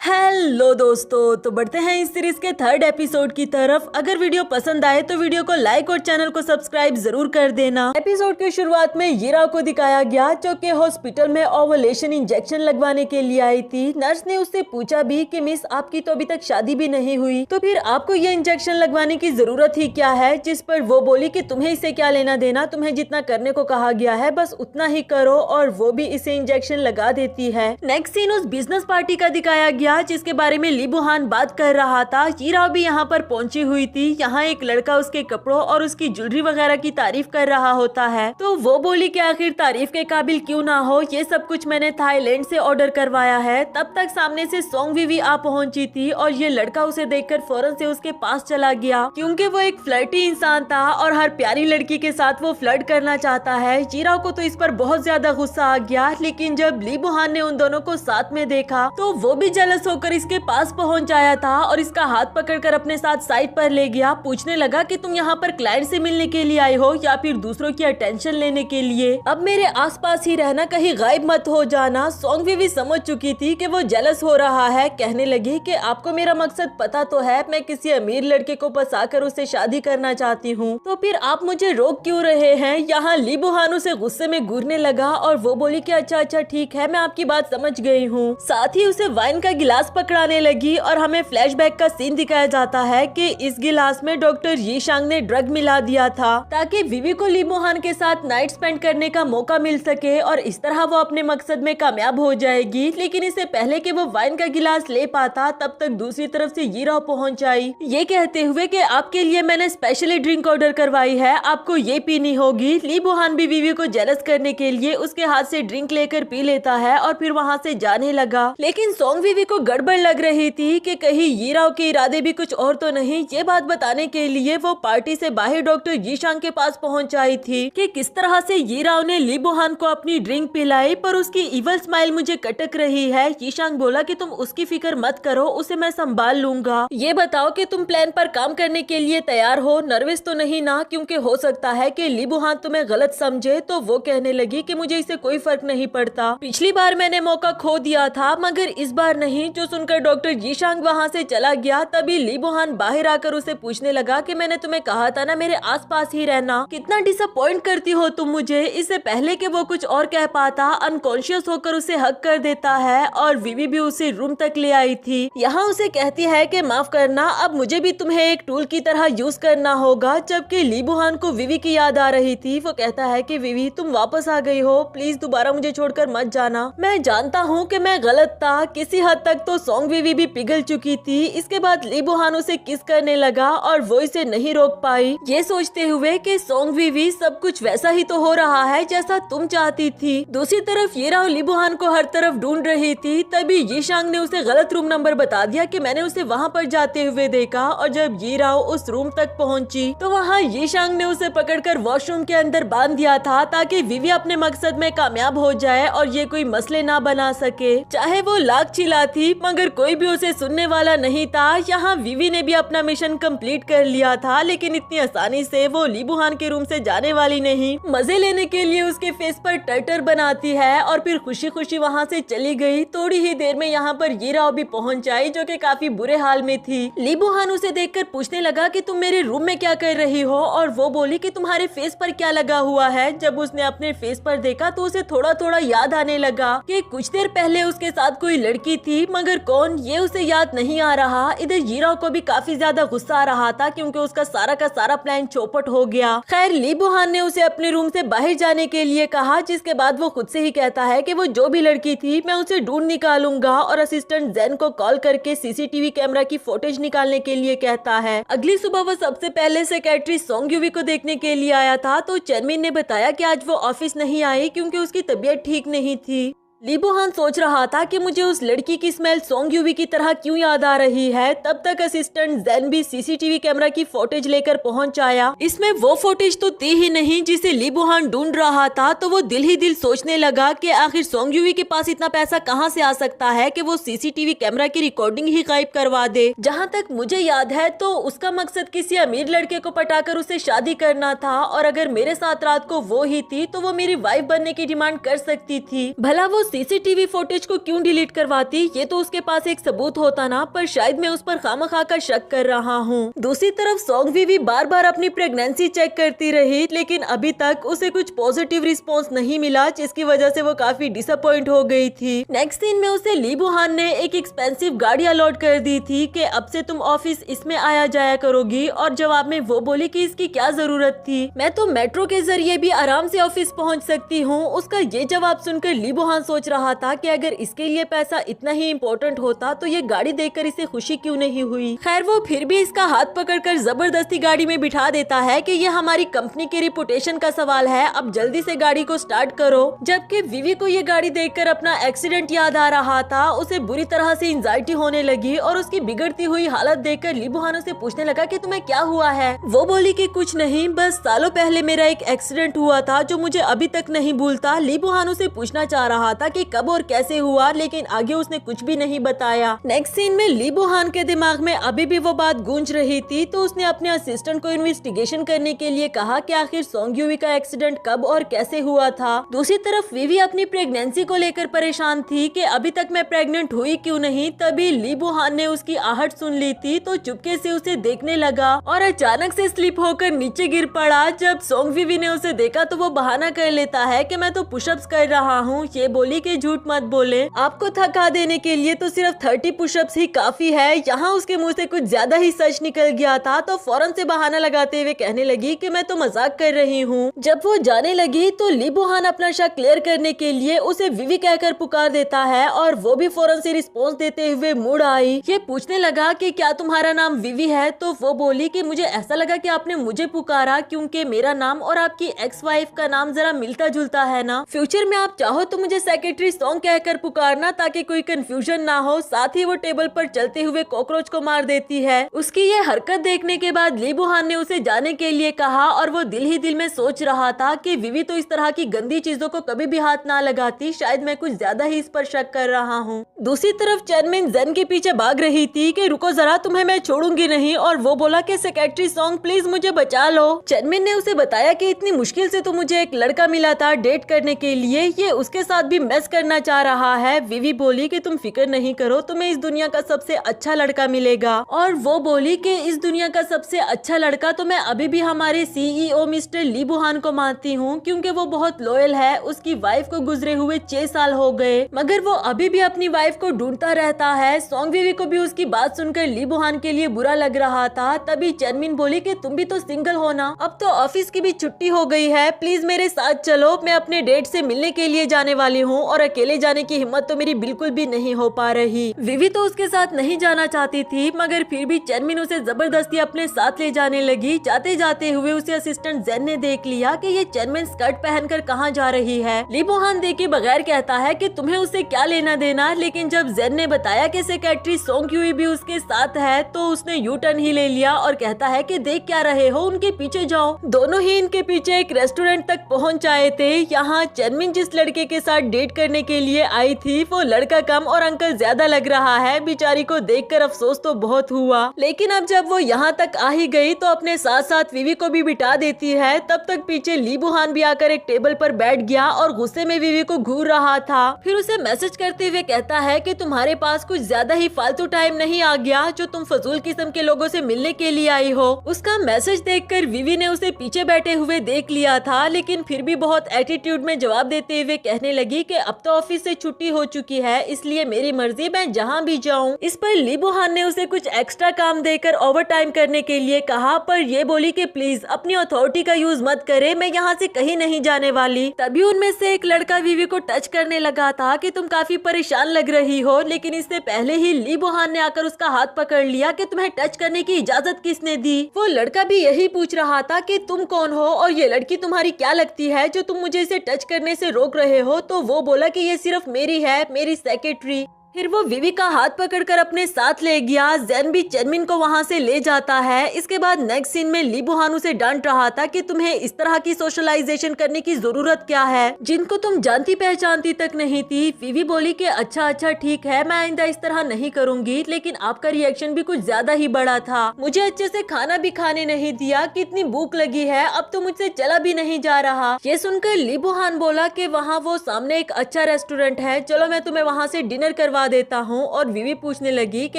Speaker 1: हेलो दोस्तों, तो बढ़ते हैं इस सीरीज के थर्ड एपिसोड की तरफ। अगर वीडियो पसंद आए तो वीडियो को लाइक और चैनल को सब्सक्राइब जरूर कर देना। एपिसोड की शुरुआत में यीराओ को दिखाया गया जो कि हॉस्पिटल में ओवुलेशन इंजेक्शन लगवाने के लिए आई थी। नर्स ने उससे पूछा भी कि मिस आपकी तो अभी तक शादी भी नहीं हुई, तो फिर आपको ये इंजेक्शन लगवाने की जरूरत ही क्या है? जिस पर वो बोली कि तुम्हें इससे क्या लेना देना, तुम्हें जितना करने को कहा गया है बस उतना ही करो, और वो भी इसे इंजेक्शन लगा देती है। नेक्स्ट सीन उस बिजनेस पार्टी का दिखाया गया जिसके बारे में ली बुहान बात कर रहा था। यीराओ भी यहाँ पर पहुंची हुई थी। यहाँ एक लड़का उसके कपड़ों और उसकी ज्वेलरी वगैरह की तारीफ कर रहा होता है, तो वो बोली कि आखिर तारीफ के काबिल क्यों ना हो, ये सब कुछ मैंने थाईलैंड से ऑर्डर करवाया है। तब तक सामने से सोंग वीवी आ पहुंची थी और ये लड़का उसे देखकर फौरन से उसके पास चला गया, क्योंकि वो एक फ्लर्टी इंसान था और हर प्यारी लड़की के साथ वो फ्लर्ट करना चाहता है। यीराओ को तो इस पर बहुत ज्यादा गुस्सा आ गया, लेकिन जब ली बुहान ने उन दोनों को साथ में देखा तो वो भी जेलस होकर इसके पास पहुंच आया था और इसका हाथ पकड़कर अपने साथ साइड पर ले गया। पूछने लगा कि तुम यहाँ पर क्लाइंट से मिलने के लिए आए हो या फिर दूसरों की अटेंशन लेने के लिए? अब मेरे आसपास ही रहना, कहीं गायब मत हो जाना। सोंग वीवी समझ चुकी थी कि वो जेलस हो रहा है। कहने लगी कि आपको मेरा मकसद पता तो है, मैं किसी अमीर लड़के को फंसाकर उससे शादी करना चाहती हूँ, तो फिर आप मुझे रोक क्यों रहे हैं? यहाँ ली बुहान उसे गुस्से में घूरने लगा और वो बोली कि अच्छा अच्छा ठीक है, मैं आपकी बात समझ गई हूँ। साथ ही उसे वाइन का गिलास पकड़ाने लगी और हमें फ्लैशबैक का सीन दिखाया जाता है कि इस गिलास में डॉक्टर यीशांग ने ड्रग मिला दिया था ताकि वीवी को ली बुहान के साथ नाइट स्पेंड करने का मौका मिल सके और इस तरह वो अपने मकसद में कामयाब हो जाएगी। लेकिन इससे पहले कि वो वाइन का गिलास ले पाता तब तक दूसरी तरफ से यीराओ पहुंच आई, ये कहते हुए कि आपके लिए मैंने स्पेशली ड्रिंक ऑर्डर करवाई है, आपको ये पीनी होगी। ली बुहान भी वीवी को जेलस करने के लिए उसके हाथ से ड्रिंक लेकर पी लेता है और फिर वहाँ से जाने लगा। लेकिन सोंग वीवी को गड़बड़ लग रही थी कि कहीं यीराओ के इरादे भी कुछ और तो नहीं। ये बात बताने के लिए वो पार्टी से बाहर डॉक्टर यीशांग के पास पहुंच आई थी कि किस तरह से यीराओ ने ली बुहान को अपनी ड्रिंक पिलाई, पर उसकी इवल स्माइल मुझे कटक रही है। यीशांग बोला कि तुम उसकी फिक्र मत करो, उसे मैं संभाल लूंगा। ये बताओ कि तुम प्लान पर काम करने के लिए तैयार हो, नर्वस तो नहीं ना, क्योंकि हो सकता है कि ली बुहान तुम्हें गलत समझे। तो वो कहने लगी कि मुझे इससे कोई फर्क नहीं पड़ता, पिछली बार मैंने मौका खो दिया था मगर इस बार नहीं। थी। जो सुनकर डॉक्टर यीशांग वहाँ से चला गया। तभी ली बुहान बाहर आकर उसे पूछने लगा कि मैंने तुम्हें कहा था ना मेरे आसपास ही रहना, कितना डिसअपॉइंट करती हो तुम मुझे। इससे पहले कि वो कुछ और कह पाता, अनकॉन्शियस होकर उसे हक कर देता है और विवी भी उसे रूम तक ले आई थी। यहाँ उसे कहती है कि माफ करना, अब मुझे भी तुम्हें एक टूल की तरह यूज करना होगा। जबकि ली बुहान को विवी की याद आ रही थी। वो कहता है कि विवी तुम वापस आ गई हो, प्लीज दोबारा मुझे छोड़कर मत जाना। मैं जानता हूँ कि मैं गलत था। किसी हद तक तो सॉन्ग विवी भी पिघल चुकी थी। इसके बाद ली बुहान उसे किस करने लगा और वो इसे नहीं रोक पाई, ये सोचते हुए कि सॉन्ग विवी सब कुछ वैसा ही तो हो रहा है जैसा तुम चाहती थी। दूसरी तरफ ये राव ली बुहान को हर तरफ ढूंढ रही थी। तभी यीशांग ने उसे गलत रूम नंबर बता दिया कि मैंने उसे वहाँ पर जाते हुए देखा। और जब ये राव उस रूम तक पहुँची तो वहाँ यीशांग ने उसे पकड़कर वॉशरूम के अंदर बांध दिया था ताकि विवी अपने मकसद में कामयाब हो जाए और ये कोई मसले ना बना सके। चाहे वो लाख चिल्लाती मगर कोई भी उसे सुनने वाला नहीं था। यहाँ विवी ने भी अपना मिशन कंप्लीट कर लिया था, लेकिन इतनी आसानी से वो ली बुहान के रूम से जाने वाली नहीं। मजे लेने के लिए उसके फेस पर टर्टर बनाती है और फिर खुशी खुशी वहाँ से चली गई। थोड़ी ही देर में यहाँ पर ये राव भी पहुँच आई जो कि काफी बुरे हाल में थी। ली बुहान उसे देखकर पूछने लगा कि तुम मेरे रूम में क्या कर रही हो, और वो बोली कि तुम्हारे फेस पर क्या लगा हुआ है। जब उसने अपने फेस पर देखा तो उसे थोड़ा थोड़ा याद आने लगा कि कुछ देर पहले उसके साथ कोई लड़की थी, मगर कौन ये उसे याद नहीं आ रहा। इधर ये राव को भी काफी ज्यादा गुस्सा आ रहा था क्योंकि उसका सारा का सारा प्लान चौपट हो गया। खैर ली बुहान ने उसे अपने रूम से बाहर जाने के लिए कहा, जिसके बाद वो खुद से ही कहता है कि वो जो भी लड़की थी मैं उसे ढूंढ निकालूंगा और असिस्टेंट जेन को कॉल करके सीसीटीवी कैमरा की फुटेज निकालने के लिए कहता है। अगली सुबह वो सबसे पहले सेक्रेटरी सॉन्ग यूवी को देखने के लिए आया था। तो चेनमिन ने बताया कि आज वो ऑफिस नहीं आई क्योंकि उसकी तबीयत ठीक नहीं थी। ली बुहान सोच रहा था कि मुझे उस लड़की की स्मेल सॉन्ग यूवी की तरह क्यों याद आ रही है। तब तक असिस्टेंट जेन भी सीसीटीवी कैमरा की फुटेज लेकर पहुंच आया। इसमें वो फुटेज तो थी ही नहीं जिसे ली बुहान ढूंढ रहा था। तो वो दिल ही दिल सोचने लगा कि आखिर सॉन्ग यूवी के पास इतना पैसा कहां से आ सकता है कि वो सीसीटीवी कैमरा की रिकॉर्डिंग ही गायब करवा दे। जहां तक मुझे याद है तो उसका मकसद किसी अमीर लड़के को पटाकर उसे शादी करना था, और अगर मेरे साथ रात को वो ही थी तो वो मेरी वाइफ बनने की डिमांड कर सकती थी। भला वो सीसीटीवी फुटेज को क्यों डिलीट करवाती, ये तो उसके पास एक सबूत होता ना, पर शायद मैं उस पर खामखा कर शक कर रहा हूँ। दूसरी तरफ सॉन्ग विवी बार बार अपनी प्रेगनेंसी चेक करती रही, लेकिन अभी तक उसे कुछ पॉजिटिव रिस्पॉन्स नहीं मिला, जिसकी वजह से वो काफी डिसअपॉइंट हो गई थी। नेक्स्ट सीन में उसे ली बुहान ने एक एक्सपेंसिव गाड़ी अलॉट कर दी थी कि अब से तुम ऑफिस इसमें आया जाया करोगी, और जवाब में वो बोली कि इसकी क्या जरूरत थी, मैं तो मेट्रो के जरिए भी आराम से ऑफिस पहुँच सकती हूँ। उसका ये जवाब सुनकर ली बुहान सोच रहा था कि अगर इसके लिए पैसा इतना ही इम्पोर्टेंट होता तो ये गाड़ी देखकर इसे खुशी क्यों नहीं हुई। खैर वो फिर भी इसका हाथ पकड़कर जबरदस्ती गाड़ी में बिठा देता है कि ये हमारी कंपनी की रिपुटेशन का सवाल है, अब जल्दी से गाड़ी को स्टार्ट करो। जबकि विवी को ये गाड़ी देखकर अपना एक्सीडेंट याद आ रहा था। उसे बुरी तरह से एंजाइटी होने लगी और उसकी बिगड़ती हुई हालत देखकर ली बुहान से पूछने लगा कि तुम्हें क्या हुआ है। वो बोली कि कुछ नहीं, बस सालों पहले मेरा एक एक्सीडेंट हुआ था जो मुझे अभी तक नहीं भूलता। ली बुहान से पूछना चाह रहा था कि कब और कैसे हुआ, लेकिन आगे उसने कुछ भी नहीं बताया। नेक्स्ट सीन में ली बुहान के दिमाग में अभी भी वो बात गूंज रही थी, तो उसने अपने असिस्टेंट को इन्वेस्टिगेशन करने के लिए कहा कि आखिर सॉन्ग यूवी का एक्सीडेंट कब और कैसे हुआ था। दूसरी तरफ विवी अपनी प्रेगनेंसी को लेकर परेशान थी कि अभी तक मैं प्रेग्नेंट हुई क्यों नहीं। तभी ली बुहान ने उसकी आहट सुन ली थी, तो चुपके से उसे देखने लगा और अचानक से स्लिप होकर नीचे गिर पड़ा। जब सॉन्ग विवी ने उसे देखा तो वो बहाना कर लेता है कि मैं तो पुशअप्स कर रहा हूँ। ये बोली कि झूठ मत बोले, आपको थका देने के लिए तो सिर्फ 30 पुशअप्स ही काफी है। यहाँ उसके मुंह से कुछ ज्यादा ही सच निकल गया था, तो फौरन से बहाना लगाते हुए कहने लगी कि मैं तो मजाक कर रही हूँ। जब वो जाने लगी तो ली बुहान अपना शक क्लियर करने के लिए उसे विवी कहकर पुकार देता है, और वो भी फौरन से रिस्पॉन्स देते हुए मुड़ आई। ये पूछने लगा कि क्या तुम्हारा नाम विवी है, तो वो बोली कि मुझे ऐसा लगा कि आपने मुझे पुकारा क्योंकि मेरा नाम और आपकी एक्स वाइफ का नाम जरा मिलता जुलता है ना। फ्यूचर में आप चाहो तो मुझे सेक्रेटरी सॉन्ग कहकर पुकारना ताकि कोई कंफ्यूजन ना हो। साथ ही वो टेबल पर चलते हुए कॉकरोच को मार देती है। उसकी ये हरकत देखने के बाद ली बुहान ने उसे जाने के लिए कहा, और वो दिल ही दिल में सोच रहा था कि विवी तो इस तरह की गंदी चीजों को कभी भी हाथ ना लगाती, शायद मैं कुछ ज्यादा ही इस पर शक कर रहा हूँ। दूसरी तरफ चेनमिन जेन के पीछे भाग रही थी कि रुको जरा, तुम्हें मैं छोड़ूंगी नहीं, और वो बोला कि सेक्रेटरी सॉन्ग प्लीज मुझे बचा लो। चेनमिन ने उसे बताया कि इतनी मुश्किल से तो मुझे एक लड़का मिला था डेट करने के लिए, ये उसके साथ भी मैं इम्प्रेस करना चाह रहा है। विवी बोली कि तुम फिक्र नहीं करो, तुम्हें इस दुनिया का सबसे अच्छा लड़का मिलेगा। और वो बोली कि इस दुनिया का सबसे अच्छा लड़का तो मैं अभी भी हमारे CEO मिस्टर ली बुहान को मानती हूँ, क्योंकि वो बहुत लॉयल है। उसकी वाइफ को गुजरे हुए 6 साल हो गए, मगर वो अभी भी अपनी वाइफ को ढूंढता रहता है। सोंग विवी को भी उसकी बात सुनकर ली बुहान के लिए बुरा लग रहा था। तभी चनमिन बोली कि तुम भी तो सिंगल हो ना, अब तो ऑफिस की भी छुट्टी हो गई है, प्लीज मेरे साथ चलो, मैं अपने डेट से मिलने के लिए जाने वाली हूँ और अकेले जाने की हिम्मत तो मेरी बिल्कुल भी नहीं हो पा रही। विवी तो उसके साथ नहीं जाना चाहती थी, मगर फिर भी चनमिन उसे जबरदस्ती अपने साथ ले जाने लगी। जाते जाते हुए उसे असिस्टेंट जेन ने देख लिया कि ये चनमिन स्कर्ट पहनकर कहाँ जा रही है। ली बुहान देखे बगैर कहता है कि तुम्हें उससे क्या लेना देना, लेकिन जब जेन ने बताया कि सेक्रेटरी सोंग क्यूई भी उसके साथ है तो उसने यू टर्न ही ले लिया और कहता है कि देख क्या रहे हो, उनके पीछे जाओ। दोनों ही इनके पीछे एक रेस्टोरेंट तक पहुंच आए थे। यहाँ चनमिन जिस लड़के के साथ डेट करने के लिए आई थी वो लड़का कम और अंकल ज्यादा लग रहा है। बेचारी को देखकर अफसोस तो बहुत हुआ, लेकिन अब जब वो यहाँ तक आ ही गई तो अपने साथ साथ विवी को भी बिठा देती है। तब तक पीछे ली बुहान भी आकर एक टेबल पर बैठ गया और गुस्से में विवी को घूर रहा था। फिर उसे मैसेज करते हुए कहता है कि तुम्हारे पास कुछ ज्यादा ही फालतू टाइम नहीं आ गया जो तुम फजूल किस्म के लोगों से मिलने के लिए आई हो। उसका मैसेज देखकर विवी ने उसे पीछे बैठे हुए देख लिया था, लेकिन फिर भी बहुत एटीट्यूड में जवाब देते हुए कहने लगी कि अब तो ऑफिस से छुट्टी हो चुकी है, इसलिए मेरी मर्जी, मैं जहाँ भी जाऊँ। इस पर ली बुहान ने उसे कुछ एक्स्ट्रा काम देकर ओवर टाइम करने के लिए कहा, पर ये बोली कि प्लीज अपनी अथॉरिटी का यूज मत करे, मैं यहाँ से कहीं नहीं जाने वाली। तभी उनमें से एक लड़का विवी को टच करने लगा था कि तुम काफी परेशान लग रही हो, लेकिन इससे पहले ही ली बुहान ने आकर उसका हाथ पकड़ लिया कि तुम्हें टच करने की इजाजत किसने दी। वो लड़का भी यही पूछ रहा था कि तुम कौन हो और ये लड़की तुम्हारी क्या लगती है जो तुम मुझे इसे टच करने से रोक रहे हो। तो वो बोला कि ये सिर्फ मेरी है, मेरी सेक्रेटरी। फिर वो विवी का हाथ पकड़कर अपने साथ ले गया। जेन भी चनमिन को वहाँ से ले जाता है। इसके बाद नेक्स्ट सीन में ली बुहान उसे डांट रहा था कि तुम्हें इस तरह की सोशलाइजेशन करने की जरूरत क्या है, जिनको तुम जानती पहचानती तक नहीं थी। विवी बोली कि अच्छा ठीक है, मैं आइंदा इस तरह नहीं करूंगी, लेकिन आपका रिएक्शन भी कुछ ज्यादा ही बड़ा था। मुझे अच्छे से खाना भी खाने नहीं दिया, कितनी भूख लगी है, अब तो मुझसे चला भी नहीं जा रहा। ये सुनकर ली बुहान बोला कि वहाँ वो सामने एक अच्छा रेस्टोरेंट है, चलो मैं तुम्हें वहाँ से डिनर करवा देता हूँ। और विवी पूछने लगी कि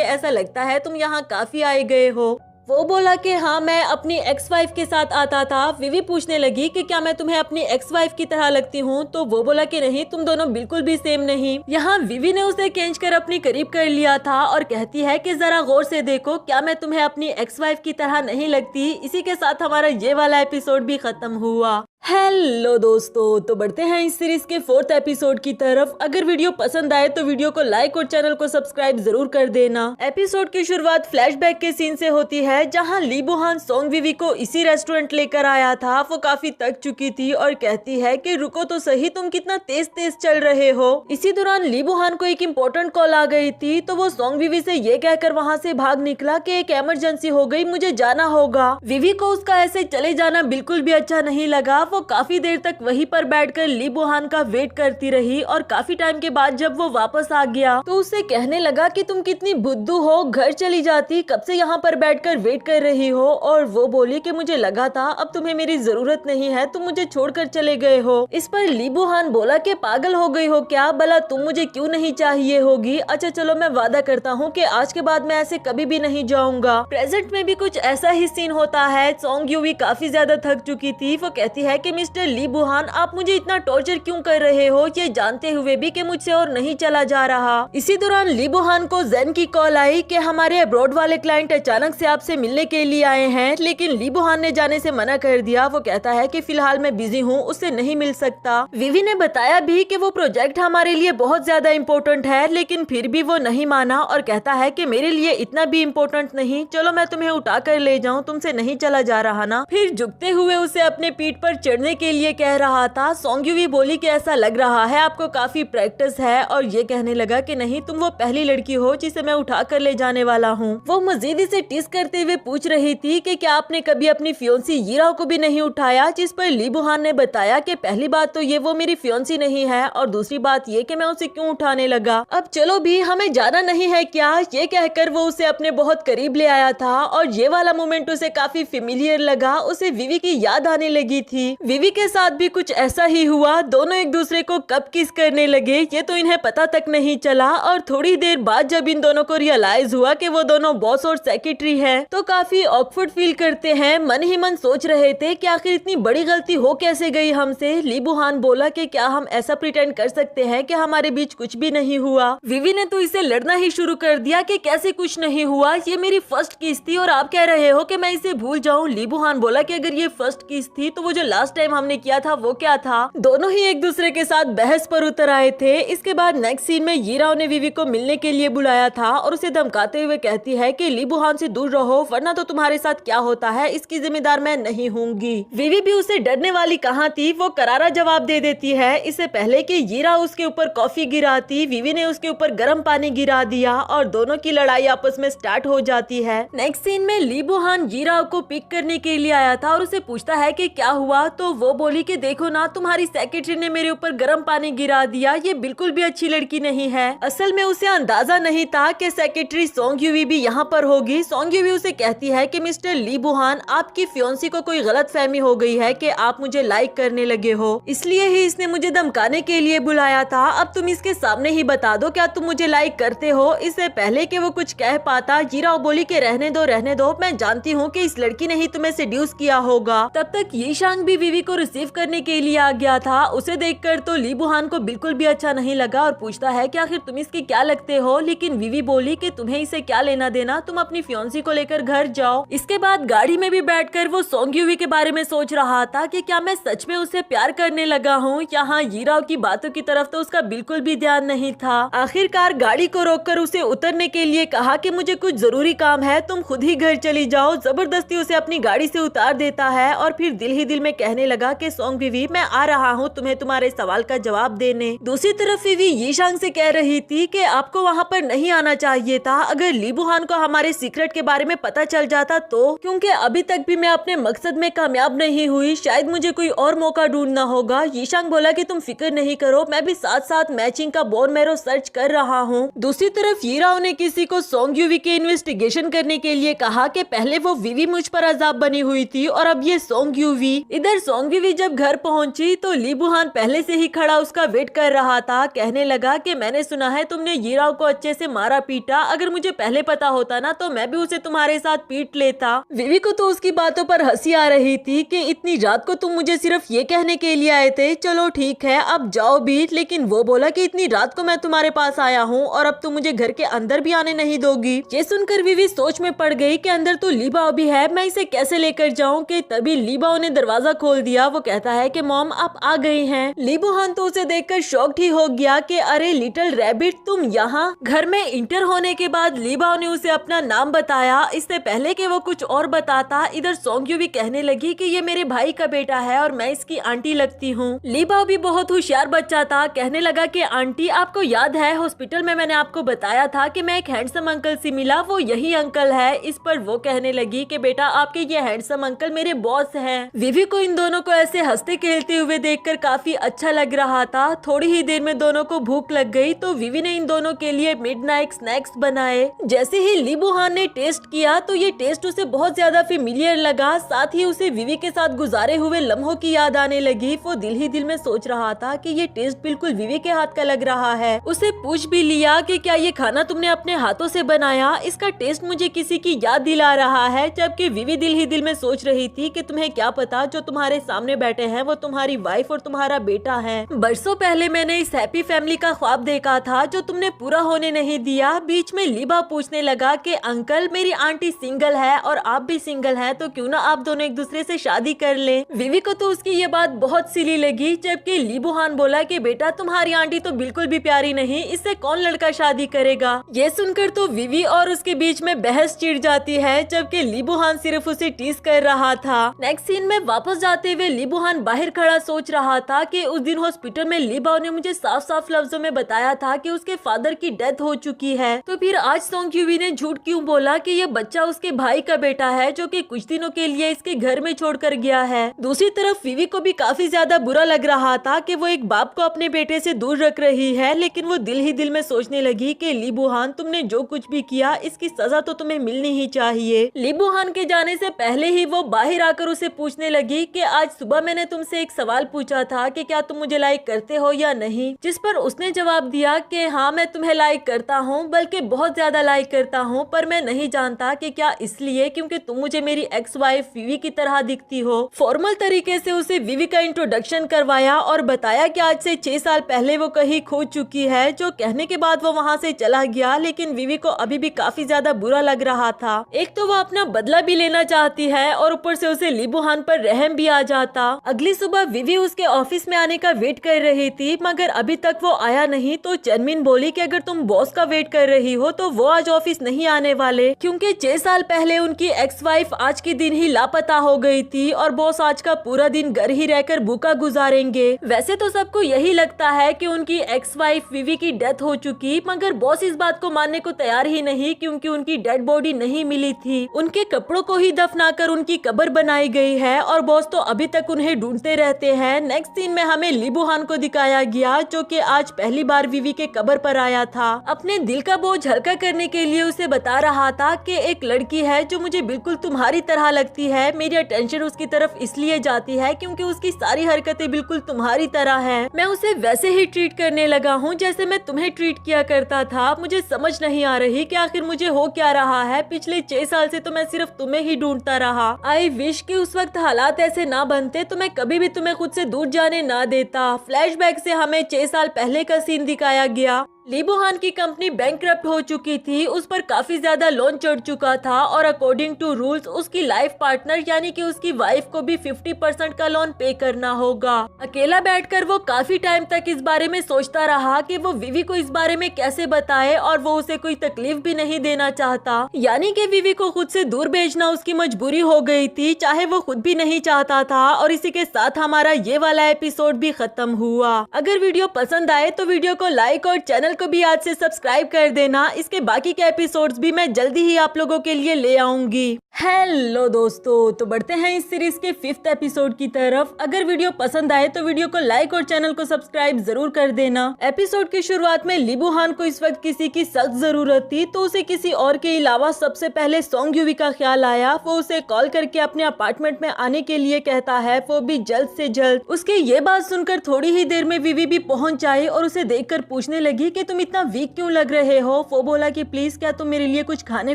Speaker 1: ऐसा लगता है तुम यहाँ काफी आए गए हो। वो बोला कि हाँ, मैं अपनी एक्स वाइफ के साथ आता था। विवी पूछने लगी कि क्या मैं तुम्हें अपनी एक्स वाइफ की तरह लगती हूँ, तो वो बोला कि नहीं, तुम दोनों बिल्कुल भी सेम नहीं। यहाँ विवी ने उसे खींच कर अपनी करीब कर लिया था और कहती है कि जरा गौर से देखो, क्या मैं तुम्हें अपनी एक्स वाइफ की तरह नहीं लगती। इसी के साथ हमारा ये वाला एपिसोड भी खत्म हुआ। हेलो दोस्तों, तो बढ़ते हैं इस सीरीज के 4th एपिसोड की तरफ। अगर वीडियो पसंद आए तो वीडियो को लाइक और चैनल को सब्सक्राइब जरूर कर देना। एपिसोड की शुरुआत फ्लैशबैक के सीन से होती है, जहां ली बुहान सोंग विवी को इसी रेस्टोरेंट लेकर आया था। वो काफी थक चुकी थी और कहती है कि रुको तो सही, तुम कितना तेज तेज चल रहे हो। इसी दौरान ली बुहान को एक इम्पोर्टेंट कॉल आ गई थी, तो वो सोंग विवी से ये कहकर वहाँ से भाग निकला कि एक इमरजेंसी हो गई, मुझे जाना होगा। विवी को उसका ऐसे चले जाना बिल्कुल भी अच्छा नहीं लगा। वो काफी देर तक वहीं पर बैठकर ली बुहान का वेट करती रही और काफी टाइम के बाद जब वो वापस आ गया तो उससे कहने लगा कि तुम कितनी बुद्धू हो, घर चली जाती, कब से यहाँ पर बैठकर वेट कर रही हो। और वो बोली कि मुझे लगा था अब तुम्हें मेरी जरूरत नहीं है, तुम मुझे छोड़कर चले गए हो। इस पर ली बुहान बोला कि पागल हो गई हो क्या, भला तुम मुझे क्यों नहीं चाहिए होगी। अच्छा चलो, मैं वादा करता हूँ कि आज के बाद मैं ऐसे कभी भी नहीं जाऊंगा। प्रेजेंट में भी कुछ ऐसा ही सीन होता है। सोंग यूवी काफी ज्यादा थक चुकी थी। वो कहती है कि मिस्टर ली बुहान, आप मुझे इतना टॉर्चर क्यों कर रहे हो, ये जानते हुए भी कि मुझसे और नहीं चला जा रहा। इसी दौरान ली बुहान को जेन की कॉल आई कि हमारे अब्रॉड वाले क्लाइंट अचानक से आपसे मिलने के लिए आए हैं, लेकिन ली बुहान ने जाने से मना कर दिया। वो कहता है कि फिलहाल मैं बिजी हूँ, उससे नहीं मिल सकता। विवी ने बताया भी कि वो प्रोजेक्ट हमारे लिए बहुत ज्यादा इम्पोर्टेंट है, लेकिन फिर भी वो नहीं माना और कहता है कि मेरे लिए इतना भी इम्पोर्टेंट नहीं, चलो मैं तुम्हें उठा कर ले जाऊँ, तुमसे नहीं चला जा रहा ना। फिर झुकते हुए उसे अपने पीठ पर चढ़ने के लिए कह रहा था। सोंग यूवी बोली कि ऐसा लग रहा है आपको काफी प्रैक्टिस है, और ये कहने लगा कि नहीं, तुम वो पहली लड़की हो जिसे मैं उठा कर ले जाने वाला हूँ। वो मजीद इसे टीस करते हुए पूछ रही थी कि क्या आपने कभी अपनी फियोंसी यीरा को भी नहीं उठाया, जिस पर ली बुहान ने बताया कि पहली बात तो ये वो मेरी फियोंसी नहीं है, और दूसरी बात ये कि मैं उसे क्यों उठाने लगा। अब चलो भी, हमें जाना नहीं है क्या। ये कहकर वो उसे अपने बहुत करीब ले आया था और ये वाला मोमेंट उसे काफी फेमिलियर लगा। उसे विवी की याद आने लगी थी। विवी के साथ भी कुछ ऐसा ही हुआ, दोनों एक दूसरे को कब किस करने लगे ये तो इन्हें पता तक नहीं चला। और थोड़ी देर बाद जब इन दोनों को रियलाइज हुआ कि वो दोनों बॉस और सेक्रेटरी हैं, तो काफी ऑकवर्ड फील करते हैं। मन ही मन सोच रहे थे कि आखिर इतनी बड़ी गलती हो कैसे गई हमसे। ली बुहान बोला कि क्या हम ऐसा प्रिटेंड कर सकते हैं कि हमारे बीच कुछ भी नहीं हुआ। विवी ने तो इसे लड़ना ही शुरू कर दिया कि कैसे कुछ नहीं हुआ, ये मेरी फर्स्ट किस थी और आप कह रहे हो कि मैं इसे भूल जाऊं। ली बुहान बोला कि अगर ये फर्स्ट किस थी तो वो जो लास्ट टाइम हमने किया था वो क्या था। दोनों ही एक दूसरे के साथ बहस पर उतर आए थे। इसके बाद नेक्स्ट सीन में यीराओ ने विवी को मिलने के लिए बुलाया था और उसे धमकाते हुए कहती है कि ली बुहान से दूर रहो वरना तो तुम्हारे साथ क्या होता है इसकी जिम्मेदार मैं नहीं होंगी। विवी भी उसे डरने वाली कहाँ थी, वो करारा जवाब दे देती है। इससे पहले कि यीराओ उसके ऊपर कॉफी गिराती, विवी ने उसके ऊपर गर्म पानी गिरा दिया और दोनों की लड़ाई आपस में स्टार्ट हो जाती है। नेक्स्ट सीन में ली बुहान यीराओ को पिक करने के लिए आया था और उसे पूछता है कि क्या हुआ, तो वो बोली कि देखो ना तुम्हारी सेक्रेटरी ने मेरे ऊपर गर्म पानी गिरा दिया, ये बिल्कुल भी अच्छी लड़की नहीं है। असल में उसे अंदाजा नहीं था कि सेक्रेटरी सोंग यूवी भी यहाँ पर होगी। सोंग यूवी उसे कहती है कि मिस्टर ली बुहान आपकी फियोंसी को कोई गलतफहमी हो गई है कि आप मुझे लाइक करने लगे हो, इसलिए ही इसने मुझे धमकाने के लिए बुलाया था। अब तुम इसके सामने ही बता दो क्या तुम मुझे लाइक करते हो। इससे पहले कि वो कुछ कह पाता यीराओ बोली कि रहने दो, मैं जानती हूँ कि इस लड़की ने ही तुम्हें सेड्यूस किया होगा। तब तक यीशांग भी विवी को रिसीव करने के लिए आ गया था। उसे देखकर तो ली बुहान को बिल्कुल भी अच्छा नहीं लगा और पूछता है कि आखिर तुम इसकी क्या लगते हो। लेकिन विवी बोली कि तुम्हें इसे क्या लेना देना, तुम अपनी फियोंसी को लेकर घर जाओ। इसके बाद गाड़ी में भी बैठकर वो सोंग यूवी के बारे में सोच रहा था कि क्या मैं सच में उसे प्यार करने लगा हूँ। यहाँ यीराओ की बातों की तरफ तो उसका बिल्कुल भी ध्यान नहीं था। आखिरकार गाड़ी को रोककर उसे उतरने के लिए कहा कि मुझे कुछ जरूरी काम है, तुम खुद ही घर चली जाओ। जबरदस्ती उसे अपनी गाड़ी से उतार देता है और फिर दिल ही दिल में कहने लगा कि सोंग विवी मैं आ रहा हूँ तुम्हें तुम्हारे सवाल का जवाब देने। दूसरी तरफ विवी यीशांग से कह रही थी कि आपको वहाँ पर नहीं आना चाहिए था। अगर ली बुहान को हमारे सीक्रेट के बारे में पता चल जाता तो, क्योंकि अभी तक भी मैं अपने मकसद में कामयाब नहीं हुई, शायद मुझे कोई और मौका ढूंढना होगा। यीशांग बोला कि तुम फिक्र नहीं करो, मैं भी साथ साथ मैचिंग का बोन मैरो सर्च कर रहा हूँ। दूसरी तरफ यीराओ ने किसी को सोंग यूवी के इन्वेस्टिगेशन करने के लिए कहा कि पहले वो विवी मुझ पर अजाब बनी हुई थी और अब ये सोंग यूवी। इधर सोंग यूवी जब घर पहुंची तो ली बुहान पहले से ही खड़ा उसका वेट कर रहा था। कहने लगा कि मैंने सुना है तुमने यीराओ को अच्छे से मारा पीटा, अगर मुझे पहले पता होता ना तो मैं भी उसे तुम्हारे साथ पीट लेता। विवी को तो उसकी बातों पर हंसी आ रही थी कि इतनी रात को तुम मुझे सिर्फ ये कहने के लिए आए थे, चलो ठीक है अब जाओ भी। लेकिन वो बोला कि इतनी रात को मैं तुम्हारे पास आया हूँ और अब तुम मुझे घर के अंदर भी आने नहीं दोगी। ये सुनकर विवी सोच में पड़ गई कि अंदर तो ली बाओ भी है, मैं इसे कैसे लेकर जाऊँ। कि तभी ली बाओ ने दरवाजा खोल दिया। वो कहता है कि मॉम आप आ गई हैं। ली बुहान तो उसे देखकर शॉक्ड ही हो गया कि अरे लिटिल रैबिट तुम यहाँ। घर में इंटर होने के बाद ली बाओ ने उसे अपना नाम बताया। इससे पहले कि वो कुछ और बताता इधर सोंग यूवी कहने लगी कि ये मेरे भाई का बेटा है और मैं इसकी आंटी लगती हूँ। ली बाओ भी बहुत होशियार बच्चा था, कहने लगा कि आंटी आपको याद है हॉस्पिटल में मैंने आपको बताया था कि मैं एक हैंडसम अंकल से मिला, वो यही अंकल है। इस पर वो कहने लगी कि बेटा आपके ये हैंडसम अंकल मेरे बॉस हैं। विवी को इन दोनों को ऐसे हंसते खेलते हुए देखकर काफी अच्छा लग रहा था। थोड़ी ही देर में दोनों को भूख लग गई तो विवी ने इन दोनों के लिए मिडनाइट स्नैक्स बनाए। जैसे ही ली बुहान ने टेस्ट किया तो ये टेस्ट उसे बहुत ज्यादा फेमिलियर लगा, साथ ही उसे विवी के साथ गुजारे हुए लम्हों की याद आने लगी। वो दिल ही दिल में सोच रहा था कि ये टेस्ट बिल्कुल विवी के हाथ का लग रहा है। उसे पूछ भी लिया कि क्या ये खाना तुमने अपने हाथों से बनाया, इसका टेस्ट मुझे किसी की याद दिला रहा है। जबकि विवी दिल ही दिल में सोच रही थी कि तुम्हें क्या पता जो तुम्हारे सामने बैठे हैं वो तुम्हारी वाइफ और तुम्हारा बेटा है। बरसों पहले मैंने इस हैप्पी फैमिली का ख्वाब देखा था जो तुमने पूरा होने नहीं दिया। बीच में लीबा पूछने लगा कि अंकल मेरी आंटी सिंगल है और आप भी सिंगल हैं, तो क्यों ना आप दोनों एक दूसरे से शादी कर लें। विवी को तो उसकी ये बात बहुत सिली लगी। जबकि ली बुहान बोला कि बेटा तुम्हारी आंटी तो बिल्कुल भी प्यारी नहीं, इससे कौन लड़का शादी करेगा। ये सुनकर तो विवी और उसके बीच में बहस छिड़ जाती है, जबकि ली बुहान सिर्फ उसे टीज कर रहा था। नेक्स्ट सीन में वापस जाते हुए ली बुहान बाहर खड़ा सोच रहा था कि उस दिन हॉस्पिटल में ली बाओ ने मुझे साफ साफ लफ्जों में बताया था कि उसके फादर की डेथ हो चुकी है, तो फिर आज सोंग यूवी ने झूठ क्यों बोला कि ये बच्चा उसके भाई का बेटा है जो कि कुछ दिनों के लिए इसके घर में छोड़कर गया है। दूसरी तरफ विवी को भी काफी ज्यादा बुरा लग रहा था कि वो एक बाप को अपने बेटे से दूर रख रही है, लेकिन वो दिल ही दिल में सोचने लगी कि ली बुहान तुमने जो कुछ भी किया इसकी सजा तो तुम्हें मिलनी ही चाहिए। ली बुहान के जाने से पहले ही वो बाहर आकर उसे पूछने लगी कि आज सुबह मैंने तुमसे एक सवाल पूछा था कि क्या तुम मुझे लाइक करते हो या नहीं, जिस पर उसने जवाब दिया कि हाँ मैं तुम्हें लाइक करता हूँ, बल्कि बहुत ज्यादा लाइक करता हूँ, पर मैं नहीं जानता कि क्या इसलिए क्योंकि तुम मुझे मेरी एक्स वाइफ विवी की तरह दिखती हो। फॉर्मल तरीके से उसे विवी का इंट्रोडक्शन करवाया और बताया कि आज से 6 साल पहले वो कहीं खो चुकी है, जो कहने के बाद वो वहाँ से चला गया। लेकिन विवी को अभी भी काफी ज्यादा बुरा लग रहा था। एक तो वो अपना बदला भी लेना चाहती है और ऊपर से उसे ली बु हान पर रहम भी आ जाता। अगली सुबह विवी उसके ऑफिस में आने का वेट कर रही थी, मगर अभी तक वो आया नहीं। तो चनमिन बोली कि अगर तुम बॉस का वेट कर रही हो तो वो आज ऑफिस नहीं आने वाले, क्योंकि 6 साल पहले उनकी एक्स वाइफ आज के दिन ही लापता हो गई थी और बॉस आज का पूरा दिन घर ही रहकर भूखा गुजारेंगे। वैसे तो सबको यही लगता है कि उनकी एक्स वाइफ विवी की डेथ हो चुकी, मगर बॉस इस बात को मानने को तैयार ही नहीं, क्योंकि उनकी डेड बॉडी नहीं मिली थी। उनके कपड़ों को ही दफनाकर उनकी कब्र बनाई गई है और बॉस तो अभी तक उन्हें ढूंढते रहते हैं। नेक्स्ट सीन में हमें ली बु हान को दिखाया गया, जो कि आज पहली बार विवी के कब्र पर आया था। अपने दिल का बोझ हल्का करने के लिए उसे बता रहा था कि एक लड़की है जो मुझे बिल्कुल तुम्हारी तरह लगती है। मेरी अटेंशन उसकी तरफ इसलिए जाती है क्योंकि उसकी सारी हरकतें बिल्कुल तुम्हारी तरह है। मैं उसे वैसे ही ट्रीट करने लगा हूँ जैसे मैं तुम्हें ट्रीट किया करता था। मुझे समझ नहीं आ रही कि आखिर मुझे हो क्या रहा है। पिछले 6 साल से तो मैं सिर्फ तुम्हें ही ढूंढता रहा। आई विश कि उस वक्त हालात ऐसे ना बनते तो मैं कभी भी तुम्हें खुद से दूर जाने ना देता। फ्लैशबैक से हमें 6 साल पहले का सीन दिखाया गया। ली बु हान की कंपनी बैंकक्रप्ट हो चुकी थी, उस पर काफी ज्यादा लोन चढ़ चुका था और अकॉर्डिंग टू रूल्स उसकी लाइफ पार्टनर यानी कि उसकी वाइफ को भी 50% का लोन पे करना होगा। अकेला बैठकर वो काफी टाइम तक इस बारे में सोचता रहा कि वो विवी को इस बारे में कैसे बताए, और वो उसे कोई तकलीफ भी नहीं देना चाहता। यानी कि विवी को खुद से दूर भेजना उसकी मजबूरी हो गई थी, चाहे वो खुद भी नहीं चाहता था। और इसी के साथ हमारा ये वाला एपिसोड भी खत्म हुआ। अगर वीडियो पसंद आए तो वीडियो को लाइक और चैनल को भी आज से सब्सक्राइब कर देना। इसके बाकी के एपिसोड्स भी मैं जल्दी ही आप लोगों के लिए ले आऊंगी। हेलो दोस्तों, तो बढ़ते हैं इस सीरीज के 5th एपिसोड की तरफ। अगर वीडियो पसंद आए तो वीडियो को लाइक और चैनल को सब्सक्राइब जरूर कर देना। एपिसोड की शुरुआत में ली बु हान को इस वक्त किसी की सख्त जरूरत थी, तो उसे किसी और के अलावा सबसे पहले सोंग यूवी का ख्याल आया। वो उसे कॉल करके अपने अपार्टमेंट में आने के लिए कहता है, वो भी जल्द से जल्द। उसके ये बात सुनकर थोड़ी ही देर में विवी भी पहुंच आई और उसे देखकर पूछने लगी कि तुम इतना वीक क्यों लग रहे हो। वो बोला कि प्लीज क्या तुम मेरे लिए कुछ खाने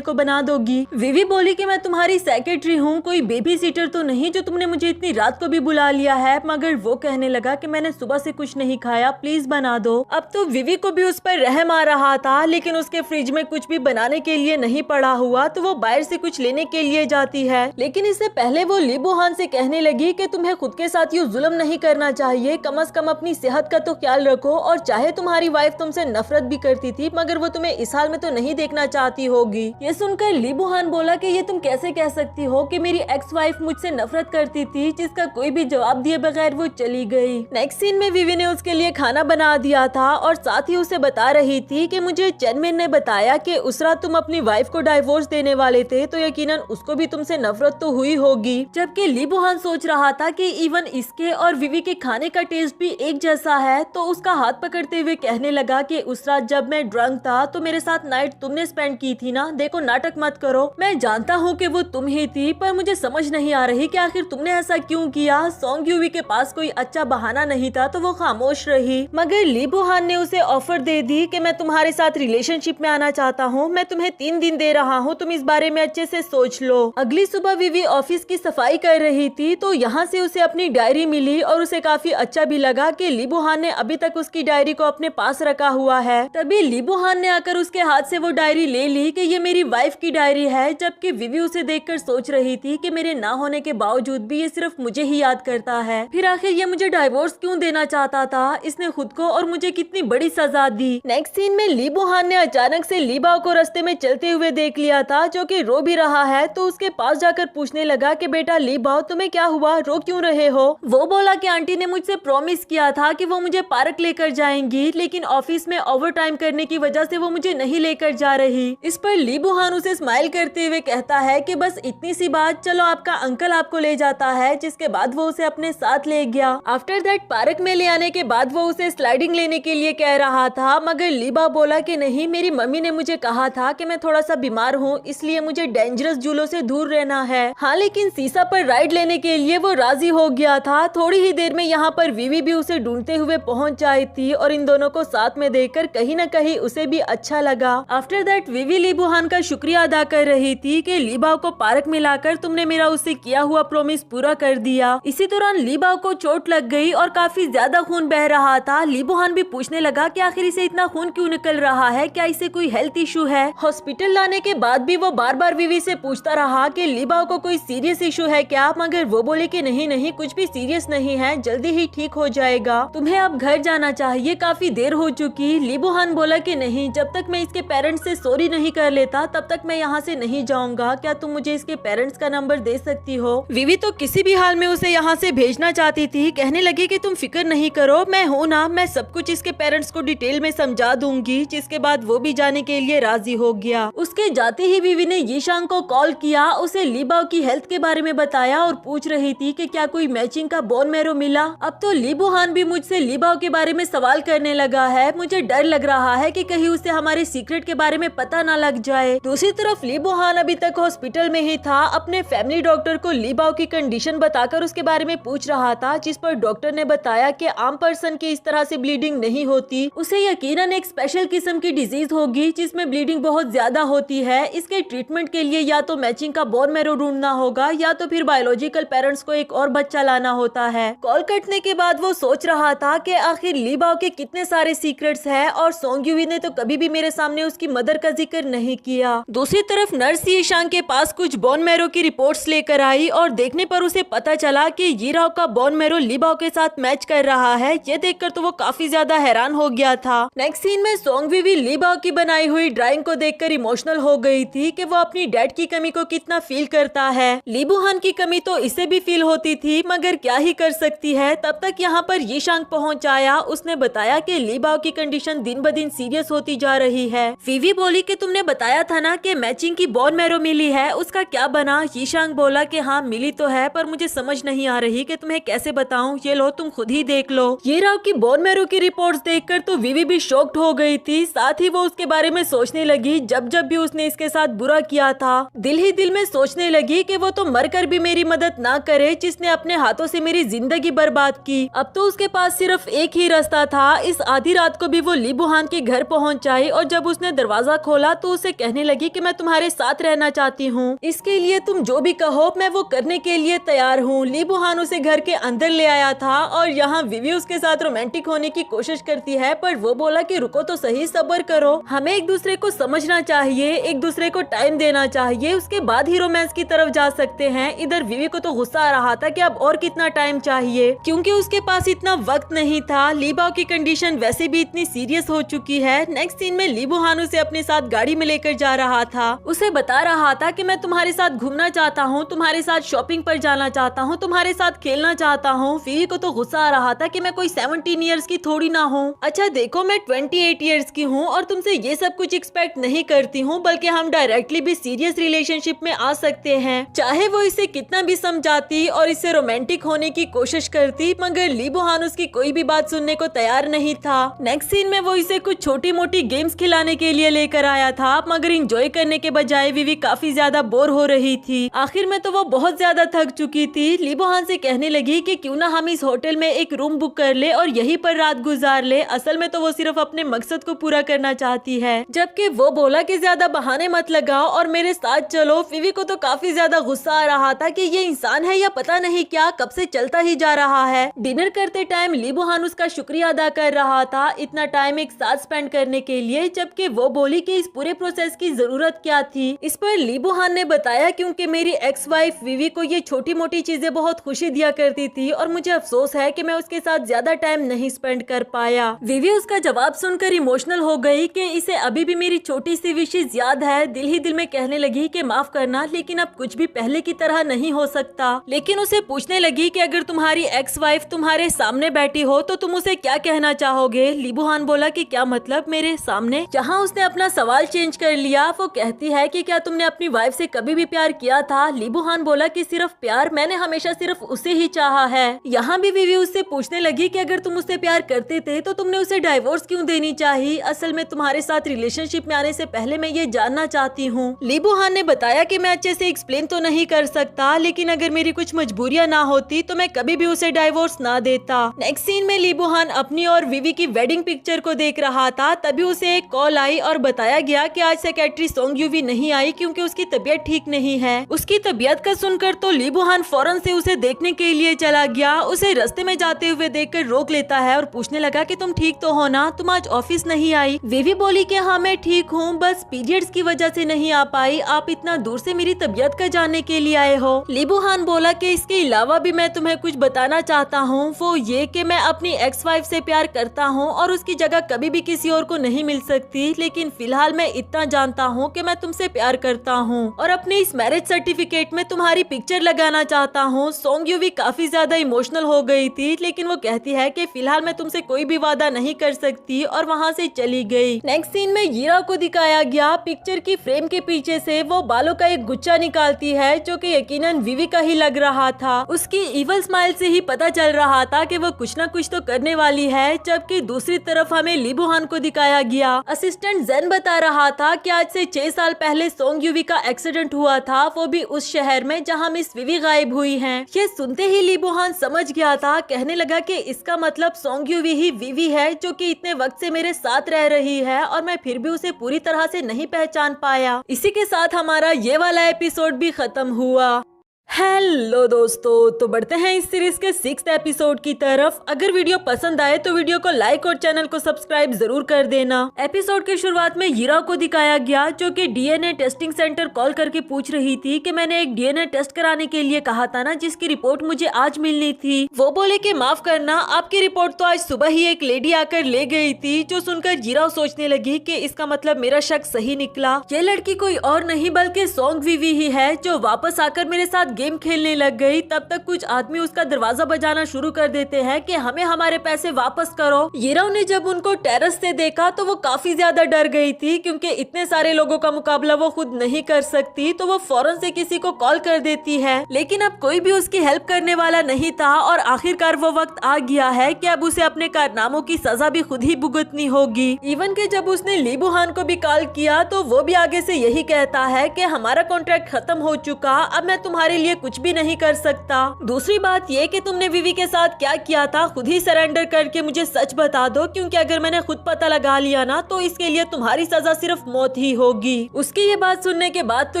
Speaker 1: को बना दोगी। विवी बोली कि मैं तुम्हारी सेक्रेटरी हूँ, कोई बेबी सीटर तो नहीं जो तुमने मुझे इतनी रात को भी बुला लिया है। मगर वो कहने लगा कि मैंने सुबह से कुछ नहीं खाया, प्लीज बना दो। अब तो विवी को भी उस पर रहम आ रहा था, लेकिन उसके फ्रिज में कुछ भी बनाने के लिए नहीं पड़ा हुआ, तो वो बाहर से कुछ लेने के लिए जाती है। लेकिन इससे पहले वो ली बु हान से कहने लगी कि तुम्हें खुद के साथ यूं जुल्म नहीं करना चाहिए, कम से कम अपनी सेहत का तो ख्याल रखो। और चाहे तुम्हारी वाइफ तुमसे नफरत भी करती थी, मगर वो तुम्हें इस हाल में तो नहीं देखना चाहती होगी। ये सुनकर ली बु हान बोला कि ये तुम कैसे कह सकती हो कि मेरी एक्स वाइफ मुझसे नफरत करती थी, जिसका कोई भी जवाब दिए बगैर वो चली गई। नेक्स्ट सीन में विवी ने उसके लिए खाना बना दिया था और साथ ही उसे बता रही थी कि मुझे चनमिन ने बताया कि उस रात तुम अपनी वाइफ को डाइवोर्स देने वाले थे, तो यकीनन उसको भी तुमसे नफरत तो हुई होगी। जबकि ली बु हान सोच रहा था कि इवन इसके और विवी के खाने का टेस्ट भी एक जैसा है, तो उसका हाथ पकड़ते हुए कहने लगा कि उस रात जब मैं ड्रंक था तो मेरे साथ नाइट तुमने स्पेंड की थी ना। देखो नाटक मत करो, मैं जानता हूँ कि वो तुम ही थी, पर मुझे समझ नहीं आ रही कि आखिर तुमने ऐसा क्यों किया। सोंग यूवी के पास कोई अच्छा बहाना नहीं था, तो वो खामोश रही। मगर ली बु हान ने उसे ऑफर दे दी कि मैं तुम्हारे साथ रिलेशनशिप में आना चाहता हूँ, मैं तुम्हें 3 दिन दे रहा हूँ, तुम इस बारे में अच्छे से सोच लो। अगली सुबह विवी ऑफिस की सफाई कर रही थी, तो यहाँ से उसे अपनी डायरी मिली और उसे काफी अच्छा भी लगा कि ली बु हान ने अभी तक उसकी डायरी को अपने पास रखा हुआ है। तभी ली बु हान ने आकर उसके हाथ से वो डायरी ले ली कि ये मेरी वाइफ की डायरी है। जबकि विवी उसे देखकर सोच रही थी कि मेरे ना होने के बावजूद भी ये सिर्फ मुझे ही याद करता है, फिर आखिर ये मुझे डाइवोर्स क्यों देना चाहता था। इसने खुद को और मुझे कितनी बड़ी सजा दी। नेक्स्ट सीन में ली बु हान ने अचानक से ली बाओ को रास्ते में चलते हुए देख लिया था, जो कि रो भी रहा है। तो उसके पास जाकर पूछने लगा कि बेटा ली बाओ तुम्हें क्या हुआ, रो क्यों रहे हो। वो बोला कि आंटी ने मुझसे प्रॉमिस किया था कि वो मुझे पार्क लेकर जाएंगी, लेकिन ऑफिस में ओवर टाइम करने की वजह से वो मुझे नहीं लेकर जा रही। इस पर ली बुहान उसे स्माइल करते हुए कहता है कि बस इतनी सी बात, चलो आपका अंकल आपको ले जाता है, जिसके बाद वो उसे अपने साथ ले गया। आफ्टर दैट पार्क में ले आने के बाद वो उसे स्लाइडिंग लेने के लिए कह रहा था, मगर लीबा बोला कि नहीं, मेरी मम्मी ने मुझे कहा था कि मैं थोड़ा सा बीमार हूँ, इसलिए मुझे डेंजरस झूलों से दूर रहना है। हाँ, लेकिन सीसा पर राइड लेने के लिए वो राजी हो गया था। थोड़ी ही देर में यहाँ पर विवी भी उसे ढूंढते हुए पहुँच आई थी और इन दोनों को साथ में देखकर कहीं न कहीं उसे भी अच्छा लगा। आफ्टर दैट विवी ली बुहान का शुक्रिया अदा कर रही थी कि लीबा को पार्क में लाकर तुमने मेरा उससे किया हुआ प्रॉमिस पूरा कर दिया। इसी दौरान लीबा को चोट लग गई और काफी ज्यादा खून बह रहा था। ली बुहान भी पूछने लगा कि आखिर इसे इतना खून क्यों निकल रहा है, क्या इसे कोई हेल्थ इशू है। हॉस्पिटल लाने के बाद भी वो बार बार विवी से पूछता रहा कि लीबा को कोई सीरियस इशू है क्या, मगर वो बोले कि नहीं नहीं, कुछ भी सीरियस नहीं है, जल्दी ही ठीक हो जाएगा, तुम्हें अब घर जाना चाहिए, काफी देर हो चुकी। ली बुहान बोला कि नहीं, जब तक मैं इसके पेरेंट्स से सॉरी नहीं कर लेता तब तक मैं यहाँ से नहीं जाऊंगा, क्या तुम मुझे इसके पेरेंट्स का नंबर दे सकती हो। विवी तो किसी भी हाल में उसे यहाँ से भेजना चाहती थी। कहने लगी कि तुम फिक्र नहीं करो, मैं हूँ ना, मैं सब कुछ इसके पेरेंट्स को डिटेल में समझा दूंगी। जिसके बाद वो भी जाने के लिए राजी हो गया। उसके जाते ही विवी ने यीशांग को कॉल किया, उसे लीबाओ की हेल्थ के बारे में बताया और पूछ रही थी कि क्या कोई मैचिंग का बोन मैरो मिला। अब तो ली बुहान भी मुझसे लीबाओ के बारे में सवाल करने लगा है। मुझे डर लग रहा है कि कहीं उसे हमारे सीक्रेट के बारे में पता ना लग जाए। दूसरी तरफ ली बुहान अभी तक हॉस्पिटल में ही था। अपने फैमिली डॉक्टर को लीबाओ की कंडीशन बताकर उसके बारे में पूछ रहा था, जिस पर डॉक्टर ने बताया कि आम पर्सन की इस तरह से ब्लीडिंग नहीं होती, उसे यकीनन एक स्पेशल किस्म की डिजीज होगी जिसमें ब्लीडिंग बहुत ज्यादा होती है। इसके ट्रीटमेंट के लिए या तो मैचिंग का बोन मैरो ढूंढना होगा या तो फिर बायोलॉजिकल पेरेंट्स को एक और बच्चा लाना होता है। कॉल कटने के बाद वो सोच रहा था कि आखिर लीबाओ के कितने सारे सीक्रेट्स हैं और सोंग यूवी ने तो कभी भी मेरे सामने उसकी मदर का जिक्र नहीं किया। दूसरी तरफ नर्स यीशांग के पास कुछ बोन मैरो की रिपोर्ट्स लेकर आई और देखने पर उसे पता चला कि यीराओ का बोन मैरो लीबाओ के साथ मैच कर रहा है। ये देखकर तो वो काफी ज्यादा हैरान हो गया था। नेक्स्ट सीन में सोंग यूवी लीबाओ की बनाई हुई ड्राइंग को देखकर इमोशनल हो गई थी कि वो अपनी डैड की कमी को कितना फील करता है। ली बुहान की कमी तो इसे भी फील होती थी, मगर क्या ही कर सकती है। तब तक यहाँ पर यीशांग पहुँच आया। उसने बताया कि लीबाओ की कंडीशन दिन ब दिन सीरियस होती जा रही है। विवी बोली कि तुमने बताया था ना कि मैचिंग की बोन मैरो मिली है, उसका क्या बना। यीशांग बोला कि हाँ मिली तो है, पर मुझे समझ नहीं आ रही कि तुम्हें कैसे बताऊं। ये लो तुम खुद ही देख लो। यीराओ की बोन मैरो की रिपोर्ट्स देखकर तो विवी भी शॉक्ड हो गई थी। साथ ही वो उसके बारे में सोचने लगी जब जब भी उसने इसके साथ बुरा किया था। दिल ही दिल में सोचने लगी कि वो तो मरकर भी मेरी मदद ना करे, जिसने अपने हाथों से मेरी जिंदगी बर्बाद की। अब तो उसके पास सिर्फ एक ही रास्ता था। इस आधी रात को भी वो ली बुहान के घर पहुंच आई और जब उसने दरवाजा खोला तो उसे कहने लगी कि मैं तुम्हारे साथ रहना चाहती हूँ, इसके लिए तुम जो भी कहो मैं वो करने के लिए तैयार हूँ। ली बुहान उसे घर के अंदर ले आया था और यहाँ विवी उसके साथ रोमांटिक होने की कोशिश करती है, पर वो बोला कि रुको तो सही, सब्र करो, हमें एक दूसरे को समझना चाहिए, एक दूसरे को टाइम देना चाहिए, उसके बाद ही रोमांस की तरफ जा सकते हैं। इधर विवी को तो गुस्सा आ रहा था कि अब और कितना टाइम चाहिए, क्योंकि उसके पास इतना वक्त नहीं था। लीबाओ की कंडीशन वैसे भी इतनी सीरियस हो चुकी है। नेक्स्ट सीन में ली बुहान उसे अपने साथ गाड़ी में लेकर जा रहा था। उसे बता रहा था कि मैं तुम्हारे साथ घूमना चाहता हूँ, तुम्हारे साथ शॉपिंग पर जाना चाहता हूँ, तुम्हारे साथ खेलना चाहता हूँ। विवी को तो गुस्सा आ रहा था कि मैं कोई 17 इयर्स की थोड़ी ना हूँ। अच्छा देखो मैं 28 इयर्स की हूँ और तुमसे ये सब कुछ एक्सपेक्ट नहीं करती हूँ, बल्कि हम डायरेक्टली भी सीरियस रिलेशनशिप में आ सकते हैं। चाहे वो इसे कितना भी समझाती और इससे रोमांटिक होने की कोशिश करती, मगर ली बुहान उसकी कोई भी बात सुनने को तैयार नहीं था। नेक्स्ट सीन में वो इसे कुछ छोटी मोटी गेम्स खिलाने के लिए लेकर आया था, मगर इंजॉय करने के बजाय विवी काफी ज्यादा बोर हो रही थी। आखिर में तो वो बहुत ज्यादा थक चुकी थी। ली बुहान से कहने लगी कि क्यों ना हम इस होटल में एक रूम बुक कर ले और यहीं पर रात गुजार ले। असल में तो वो सिर्फ अपने मकसद को पूरा करना चाहती है, जबकि वो बोला कि ज्यादा बहाने मत लगाओ और मेरे साथ चलो। विवी को तो काफी ज्यादा गुस्सा आ रहा था कि ये इंसान है या पता नहीं क्या, कब से चलता ही जा रहा है। डिनर करते टाइम ली बुहान उसका शुक्रिया अदा कर रहा था इतना टाइम एक साथ स्पेंड करने के लिए, जबकि वो बोली कि इस पूरे प्रोसेस की जरूरत क्या थी। इस पर ली बुहान ने बताया क्योंकि मेरी एक्स वाइफ विवी को ये छोटी मोटी चीजें बहुत खुशी दिया करती थी और मुझे अफसोस है कि मैं उसके साथ ज्यादा टाइम नहीं स्पेंड कर पाया। विवी उसका जवाब सुनकर इमोशनल हो गई कि इसे अभी भी मेरी छोटी सी विशेष याद है। दिल ही दिल में कहने लगी कि माफ करना, लेकिन अब कुछ भी पहले की तरह नहीं हो सकता। लेकिन उसे पूछने लगी कि अगर तुम्हारी एक्स वाइफ तुम्हारे सामने बैठी हो तो तुम उसे क्या कहना चाहोगे। ली बुहान बोला कि क्या मतलब मेरे सामने। जहाँ उसने अपना सवाल चेंज कर लिया, वो कहती है कि क्या तुमने अपनी वाइफ से कभी भी प्यार किया था। ली बो-हान बोला कि सिर्फ प्यार, मैंने हमेशा सिर्फ उसे ही चाहा है। यहाँ भी विवी उससे पूछने लगी कि अगर तुम उससे प्यार करते थे तो तुमने उसे डाइवोर्स क्यों देनी चाहिए। असल में तुम्हारे साथ रिलेशनशिप में आने से पहले मैं ये जानना चाहती हूँ। ली बो-हान ने बताया कि मैं अच्छे से एक्सप्लेन तो नहीं कर सकता, लेकिन अगर मेरी कुछ मजबूरियाँ ना होती तो मैं कभी भी उसे डाइवोर्स ना देता। नेक्स्ट सीन में ली बो-हान अपनी और विवी की वेडिंग पिक्चर को देख रहा था, तभी उसे एक कॉल आई और बताया गया कि आज सेक्रेटरी सोंग यूवी नहीं आई क्योंकि उसकी तबीयत ठीक नहीं है। उसकी तबीयत का सुनकर तो ली बो-हान फौरन से उसे देखने के लिए चला गया। उसे रास्ते में जाते हुए देखकर रोक लेता है और पूछने लगा कि तुम ठीक तो हो ना, तुम आज ऑफिस नहीं आई। विवी बोली कि हाँ मैं ठीक हूँ, बस पीरियड्स की वजह से नहीं आ पाई। आप इतना दूर से मेरी तबीयत का जानने के लिए आए हो। ली बो-हान बोला कि इसके अलावा भी मैं तुम्हें कुछ बताना चाहता हूँ, वो ये कि मैं अपनी एक्स वाइफ से प्यार करता हूँ और उसकी जगह कभी भी किसी और को नहीं मिल सकती, लेकिन फिलहाल मैं इतना जानता हूँ कि मैं तुमसे प्यार करता हूँ और अपने इस मैरिज सर्टिफिकेट में तुम्हारी पिक्चर लगाना चाहता हूँ। सोंग यूवी काफी ज्यादा इमोशनल हो गई थी, लेकिन वो कहती है कि फिलहाल मैं तुमसे कोई भी वादा नहीं कर सकती और वहाँ से चली गई। नेक्स्ट सीन में यीरा को दिखाया गया। पिक्चर की फ्रेम के पीछे से वो बालों का एक गुच्छा निकालती है जो कि यकीनन विवी का ही लग रहा था। उसकी इवल स्माइल से ही पता चल रहा था कि वो कुछ न कुछ तो करने वाली है। जबकि दूसरी तरफ हमें ली बो-हान को दिखाया गया। असिस्टेंट जेन बता रहा था कि आज से 6 साल पहले सोंग यूवी का एक्सीडेंट हुआ था, वो भी उस शहर में जहां मिस विवी गायब हुई हैं। ये सुनते ही ली बो-हान समझ गया था। कहने लगा कि इसका मतलब सोंग यूवी ही विवी है जो कि इतने वक्त से मेरे साथ रह रही है और मैं फिर भी उसे पूरी तरह से नहीं पहचान पाया। इसी के साथ हमारा ये वाला एपिसोड भी खत्म हुआ। हेलो दोस्तों, तो बढ़ते हैं इस सीरीज के 6th एपिसोड की तरफ। अगर वीडियो पसंद आए तो वीडियो को लाइक और चैनल को सब्सक्राइब जरूर कर देना। एपिसोड की शुरुआत में यीरा को दिखाया गया जो कि डीएनए टेस्टिंग सेंटर कॉल करके पूछ रही थी कि मैंने एक डीएनए टेस्ट कराने के लिए कहा था ना, जिसकी रिपोर्ट मुझे आज मिलनी थी। वो बोले कि माफ करना, आपकी रिपोर्ट तो आज सुबह ही एक लेडी आकर ले गई थी। जो सुनकर यीरा सोचने लगी कि इसका मतलब मेरा शक सही निकला। ये लड़की कोई और नहीं बल्कि सोंग विवी ही है जो वापस आकर मेरे साथ गेम खेलने लग गई। तब तक कुछ आदमी उसका दरवाजा बजाना शुरू कर देते हैं कि हमें हमारे पैसे वापस करो। यीरा ने जब उनको टेरेस से देखा तो वो काफी ज्यादा डर गई थी क्योंकि इतने सारे लोगों का मुकाबला वो खुद नहीं कर सकती, तो वो फौरन से किसी को कॉल कर देती है। लेकिन अब कोई भी उसकी हेल्प करने वाला नहीं था और आखिरकार वो वक्त आ गया है कि अब उसे अपने कारनामों की सजा भी खुद ही भुगतनी होगी। इवन के जब उसने ली बो-हान को भी कॉल किया तो वो भी आगे से यही कहता है कि हमारा कॉन्ट्रैक्ट खत्म हो चुका, अब मैं तुम्हारे लिए कुछ भी नहीं कर सकता। दूसरी बात ये कि तुमने विवी के साथ क्या किया था, खुद ही सरेंडर करके मुझे सच बता दो, क्योंकि अगर मैंने खुद पता लगा लिया ना तो इसके लिए तुम्हारी सजा सिर्फ मौत ही होगी। उसकी ये बात सुनने के बाद तो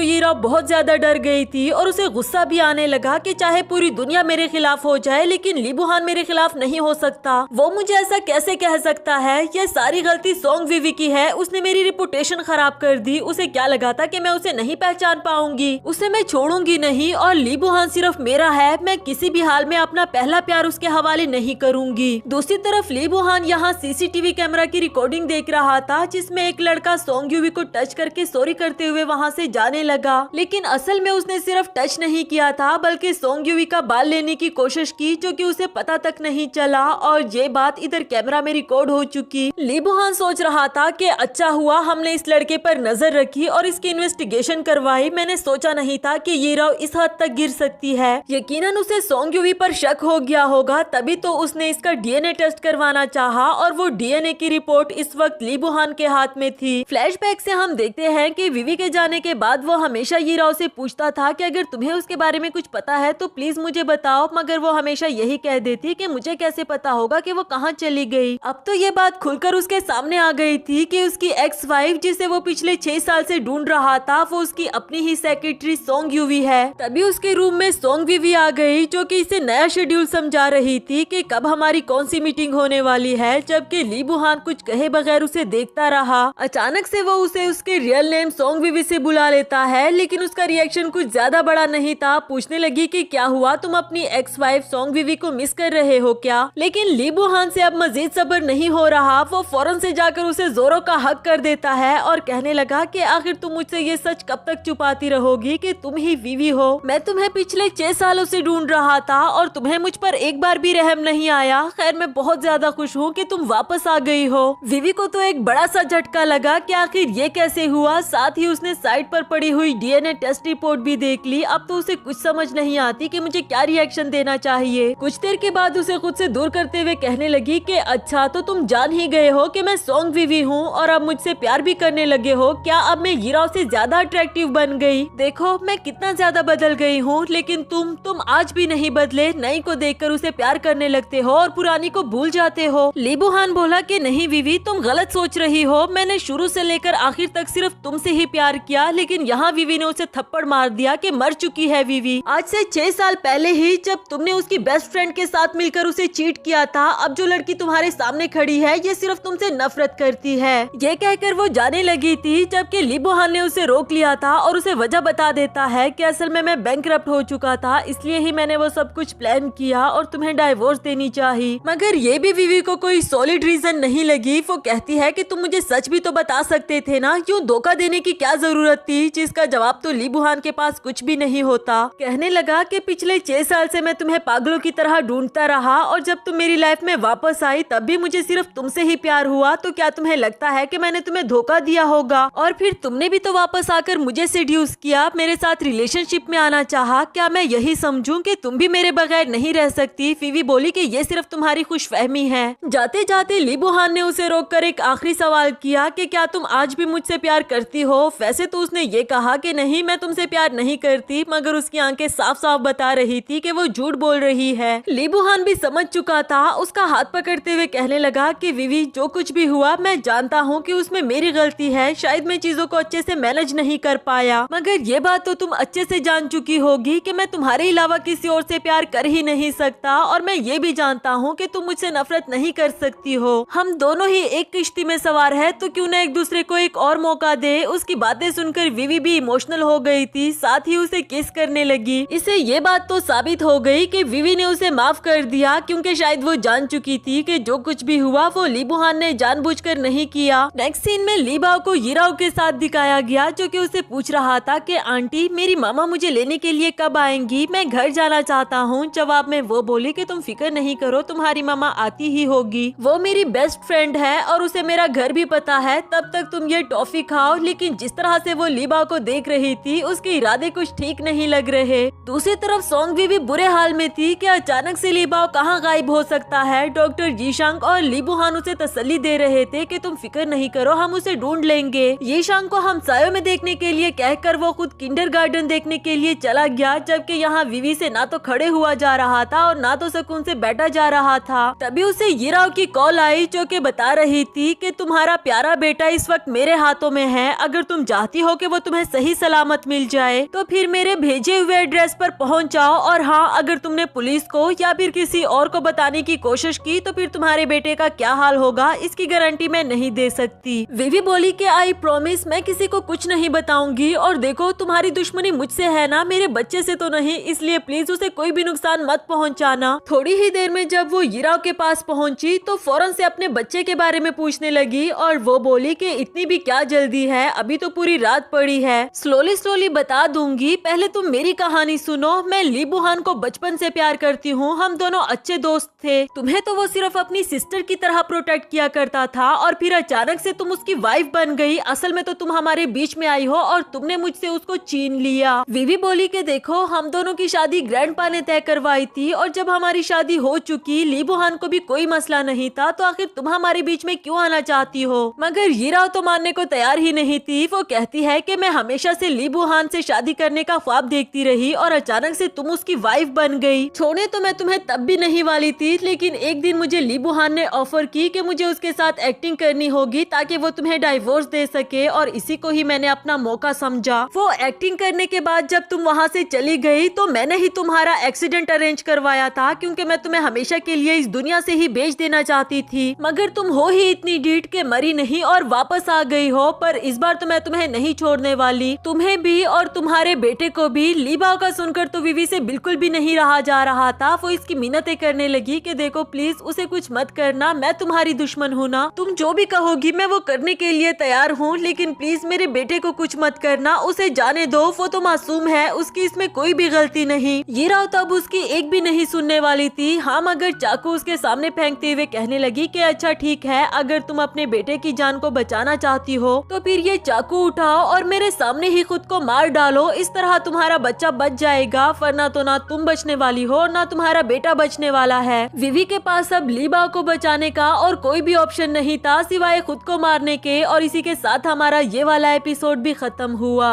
Speaker 1: यीरा बहुत ज्यादा डर गई थी और उसे गुस्सा भी आने लगा कि चाहे पूरी दुनिया मेरे खिलाफ हो जाए लेकिन ली बो-हान मेरे खिलाफ नहीं हो सकता। वो मुझे ऐसा कैसे कह सकता है, ये सारी गलती सोंग विवी की है। उसने मेरी रिपुटेशन खराब कर दी। उसे क्या लगा था कि मैं उसे नहीं पहचान पाऊंगी। उसे मैं छोड़ूंगी नहीं और ली बो-हान सिर्फ मेरा है। मैं किसी भी हाल में अपना पहला प्यार उसके हवाले नहीं करूंगी। दूसरी तरफ ली बो-हान यहाँ सीसीटीवी कैमरा की रिकॉर्डिंग देख रहा था जिसमें एक लड़का सोंग यूवी को टच करके सॉरी करते हुए वहाँ से जाने लगा। लेकिन असल में उसने सिर्फ टच नहीं किया था बल्कि सोंग यूवी का बाल लेने की कोशिश की जो कि उसे पता तक नहीं चला और ये बात इधर कैमरा में रिकॉर्ड हो चुकी। ली बो-हान सोच रहा था कि अच्छा हुआ हमने इस लड़के पर नजर रखी और इसकी इन्वेस्टिगेशन करवाई। मैंने सोचा नहीं था कि ये राव इस हद तक गिर सकती है। यकीनन उसे सोंग यूवी पर शक हो गया होगा, तभी तो उसने इसका डीएनए टेस्ट करवाना चाहा और वो डीएनए की रिपोर्ट इस वक्त ली बो-हान के हाथ में थी। फ्लैशबैक से हम देखते हैं कि विवी के जाने के बाद वो हमेशा यीरा से पूछता था कि अगर तुम्हें उसके बारे में कुछ पता है तो प्लीज मुझे बताओ, मगर वो हमेशा यही कह देती कि मुझे कैसे पता होगा कि वो कहाँ चली गई। अब तो ये बात खुलकर उसके सामने आ गई थी कि उसकी एक्स वाइफ जिसे वो पिछले 6 साल से ढूंढ रहा था वो उसकी अपनी ही सेक्रेटरी सोंग यूवी है। तभी उसके रूम में सोंग विवी आ गई जो कि इसे नया शेड्यूल समझा रही थी कि कब हमारी कौन सी मीटिंग होने वाली है। जबकि ली बो-हान कुछ कहे बगैर उसे देखता रहा। अचानक से वो उसे उसके रियल नेम सोंग विवी से बुला लेता है, लेकिन उसका रिएक्शन कुछ ज्यादा बड़ा नहीं था। पूछने लगी कि क्या हुआ, तुम अपनी एक्स वाइफ सोंग विवी को मिस कर रहे हो क्या? लेकिन ली बो-हान से अब मजीद सब्र नहीं हो रहा। वो फौरन से जाकर उसे जोरों का हक कर देता है और कहने लगा कि आखिर तुम मुझसे ये सच कब तक छुपाती रहोगी कि तुम ही विवी हो। मैं तुम्हें पिछले 6 सालों से ढूंढ रहा था और तुम्हें मुझ पर एक बार भी रहम नहीं आया। खैर मैं बहुत ज्यादा खुश हूँ कि तुम वापस आ गई हो। विवी को तो एक बड़ा सा झटका लगा कि आखिर ये कैसे हुआ। साथ ही उसने साइड पर पड़ी हुई डीएनए टेस्ट रिपोर्ट भी देख ली। अब तो उसे कुछ समझ नहीं आती कि मुझे क्या रिएक्शन देना चाहिए। कुछ देर के बाद उसे खुद से दूर करते हुए कहने लगी कि अच्छा तो तुम जान ही गए हो कि मैं सॉन्ग विवी हूँ और अब मुझसे प्यार भी करने लगे हो। क्या अब मैं हीराओं से ज्यादा अट्रैक्टिव बन गई? देखो मैं कितना ज्यादा बदल गई हूँ, लेकिन तुम आज भी नहीं बदले। नई को देखकर उसे प्यार करने लगते हो और पुरानी को भूल जाते हो। लीबुहान बोला कि नहीं विवी, तुम गलत सोच रही हो। मैंने शुरू से लेकर आखिर तक सिर्फ तुमसे ही प्यार किया, लेकिन यहाँ विवी ने उसे थप्पड़ मार दिया कि मर चुकी है विवी। आज से 6 साल पहले ही जब तुमने उसकी बेस्ट फ्रेंड के साथ मिलकर उसे चीट किया था। अब जो लड़की तुम्हारे सामने खड़ी है ये सिर्फ तुमसे नफरत करती है। ये कहकर वो जाने लगी थी, जबकि लीबुहान ने उसे रोक लिया था और उसे वजह बता देता है कि असल में मैं बैंकरप्ट हो चुका था, इसलिए ही मैंने वो सब कुछ प्लान किया और तुम्हें डाइवोर्स देनी चाहिए। मगर ये भी विवी को कोई सॉलिड रीजन नहीं लगी। वो कहती है कि तुम मुझे सच भी तो बता सकते थे ना, क्यों धोखा देने की क्या जरूरत थी? जिसका जवाब तो लीबुहान के पास कुछ भी नहीं होता। कहने लगा कि पिछले 6 साल से मैं तुम्हें पागलों की तरह ढूंढता रहा और जब तुम मेरी लाइफ में वापस आई तब भी मुझे सिर्फ तुमसे ही प्यार हुआ। तो क्या तुम्हें लगता है कि मैंने तुम्हें धोखा दिया होगा? और फिर तुमने भी तो वापस आकर मुझे सेड्यूस किया, मेरे साथ रिलेशनशिप में आना चाहा। क्या मैं यही समझूं कि तुम भी मेरे बगैर नहीं रह सकती? विवी बोली कि ये सिर्फ तुम्हारी खुशफहमी है। जाते जाते लीबुहान ने उसे रोककर एक आखिरी सवाल किया कि क्या तुम आज भी मुझसे प्यार करती हो? वैसे तो उसने ये कहा कि नहीं मैं तुमसे प्यार नहीं करती, मगर उसकी आंखें साफ साफ बता रही थी कि वो झूठ बोल रही है। लीबुहान भी समझ चुका था। उसका हाथ पकड़ते हुए कहने लगा कि विवी जो कुछ भी हुआ मैं जानता हूँ कि उसमें मेरी गलती है। शायद मैं चीजों को अच्छे से मैनेज नहीं कर पाया, मगर ये बात तो तुम अच्छे से जान चुकी होगी कि मैं तुम्हारे अलावा किसी और से प्यार कर ही नहीं सकता। और मैं ये भी जानता हूँ कि तुम मुझसे नफरत नहीं कर सकती हो। हम दोनों ही एक किश्ती में सवार है, तो क्यों न एक दूसरे को एक और मौका दे। उसकी बातें सुनकर विवी भी इमोशनल हो गई थी, साथ ही उसे किस करने लगी। इसे ये बात तो साबित हो गई कि विवी ने उसे माफ कर दिया, क्योंकि शायद वो जान चुकी थी कि जो कुछ भी हुआ वो लीबुहान ने जानबूझकर नहीं किया। नेक्स्ट सीन में लीबाओ को हीराओ के साथ दिखाया गया, जो कि उसे पूछ रहा था कि आंटी मेरी मामा मुझे लेने के लिए कब आएंगी? मैं घर जाना चाहता हूँ। जवाब में वो बोली कि तुम फिक्र नहीं करो, तुम्हारी मामा आती ही होगी। वो मेरी बेस्ट फ्रेंड है और उसे मेरा घर भी पता है। तब तक तुम ये टॉफी खाओ। लेकिन जिस तरह से वो लीबाओ को देख रही थी उसके इरादे कुछ ठीक नहीं लग रहे। दूसरी तरफ सॉन्ग भी बुरे हाल में थी कि अचानक से लीबाओ कहाँ गायब हो सकता है। डॉक्टर यीशांग और लीबुहान उसे तसल्ली दे रहे थे कि तुम फिक्र नहीं करो, हम उसे ढूंढ लेंगे। यीशांग को हम सायों में देखने के लिए कहकर वो खुद किंडरगार्टन देखने के लिए चला गया, जबकि यहाँ विवी से ना तो खड़े हुआ जा रहा था और ना तो सुकून से बैठा जा रहा था। तभी उसे हीराओ की कॉल आई, जो कि बता रही थी कि तुम्हारा प्यारा बेटा इस वक्त मेरे हाथों में है। अगर तुम चाहती हो कि वो तुम्हें सही सलामत मिल जाए तो फिर मेरे भेजे हुए एड्रेस पर पहुंच जाओ। और हाँ, अगर तुमने पुलिस को या फिर किसी और को बताने की कोशिश की तो फिर तुम्हारे बेटे का क्या हाल होगा, इसकी गारंटी मैं नहीं दे सकती। विवी बोली कि आई प्रॉमिस मैं किसी को कुछ नहीं बताऊंगी। और देखो तुम्हारी दुश्मनी मुझसे है ना, मेरे बच्चे से तो नहीं, इसलिए प्लीज उसे कोई भी नुकसान मत पहुंचाना। थोड़ी ही देर में जब वो हीराओ के पास पहुंची तो फौरन से अपने बच्चे के बारे में पूछने लगी और वो बोली कि इतनी भी क्या जल्दी है, अभी तो पूरी रात पड़ी है। स्लोली स्लोली बता दूंगी, पहले तुम मेरी कहानी सुनो। मैं लीबुहान को बचपन से प्यार करती हूँ, हम दोनों अच्छे दोस्त थे। तुम्हें तो वो सिर्फ अपनी सिस्टर की तरह प्रोटेक्ट किया करता था और फिर अचानक से तुम उसकी वाइफ बन गई। असल में तो तुम हमारे बीच में आई हो और तुमने मुझसे उसको छीन लिया। विवी बोली कि देखो हम दोनों की शादी ग्रैंडपा ने तय करवाई थी और जब हमारी शादी हो चुकी लीबुहान को भी कोई मसला नहीं था, तो आखिर तुम हमारे बीच में क्यों आना चाहती हो? मगर हीराओ तो मानने को तैयार ही नहीं थी। वो कहती है कि मैं हमेशा से लीबुहान से शादी करने का ख्वाब देखती रही और अचानक से तुम उसकी वाइफ बन गई। छोड़ने तो मैं तुम्हें तब भी नहीं वाली थी, लेकिन एक दिन मुझे लीबुहान ने ऑफर की कि मुझे उसके साथ एक्टिंग करनी होगी ताकि वो तुम्हें डाइवोर्स दे सके, और इसी को ही मैंने अपना मौका समझा। वो एक्टिंग करने के बाद जब तुम वहाँ से चली गई तो मैंने ही तुम्हारा एक्सीडेंट अरेंज करवाया था, क्योंकि मैं तुम्हें हमेशा के लिए इस दुनिया से ही बेच देना चाहती थी। मगर तुम हो ही इतनी ढीठ के मरी नहीं और वापस आ गई हो। पर इस बार तो मैं तुम्हें नहीं छोड़ने वाली, तुम्हें भी और तुम्हारे बेटे को भी। लीबाओ का सुनकर तो विवी से बिल्कुल भी नहीं रहा जा रहा था। वो इसकी मिन्नतें करने लगी कि देखो प्लीज उसे कुछ मत करना, मैं तुम्हारी दुश्मन हूँ ना, तुम जो भी कहोगी मैं वो करने के लिए तैयार हूँ, लेकिन प्लीज मेरे बेटे को कुछ मत करना, उसे जाने दो, वो तो मासूम है, उसकी कि इसमें कोई भी गलती नहीं। ये राव तब उसकी एक भी नहीं सुनने वाली थी। हाँ मगर चाकू उसके सामने फेंकते हुए कहने लगी कि अच्छा ठीक है, अगर तुम अपने बेटे की जान को बचाना चाहती हो तो फिर ये चाकू उठाओ और मेरे सामने ही खुद को मार डालो। इस तरह तुम्हारा बच्चा बच जाएगा, वरना तो ना तुम बचने वाली हो ना तुम्हारा बेटा बचने वाला है। विवी के पास अब ली बाओ को बचाने का और कोई भी ऑप्शन नहीं था सिवाय खुद को मारने के। और इसी के साथ हमारा ये वाला एपिसोड भी खत्म हुआ।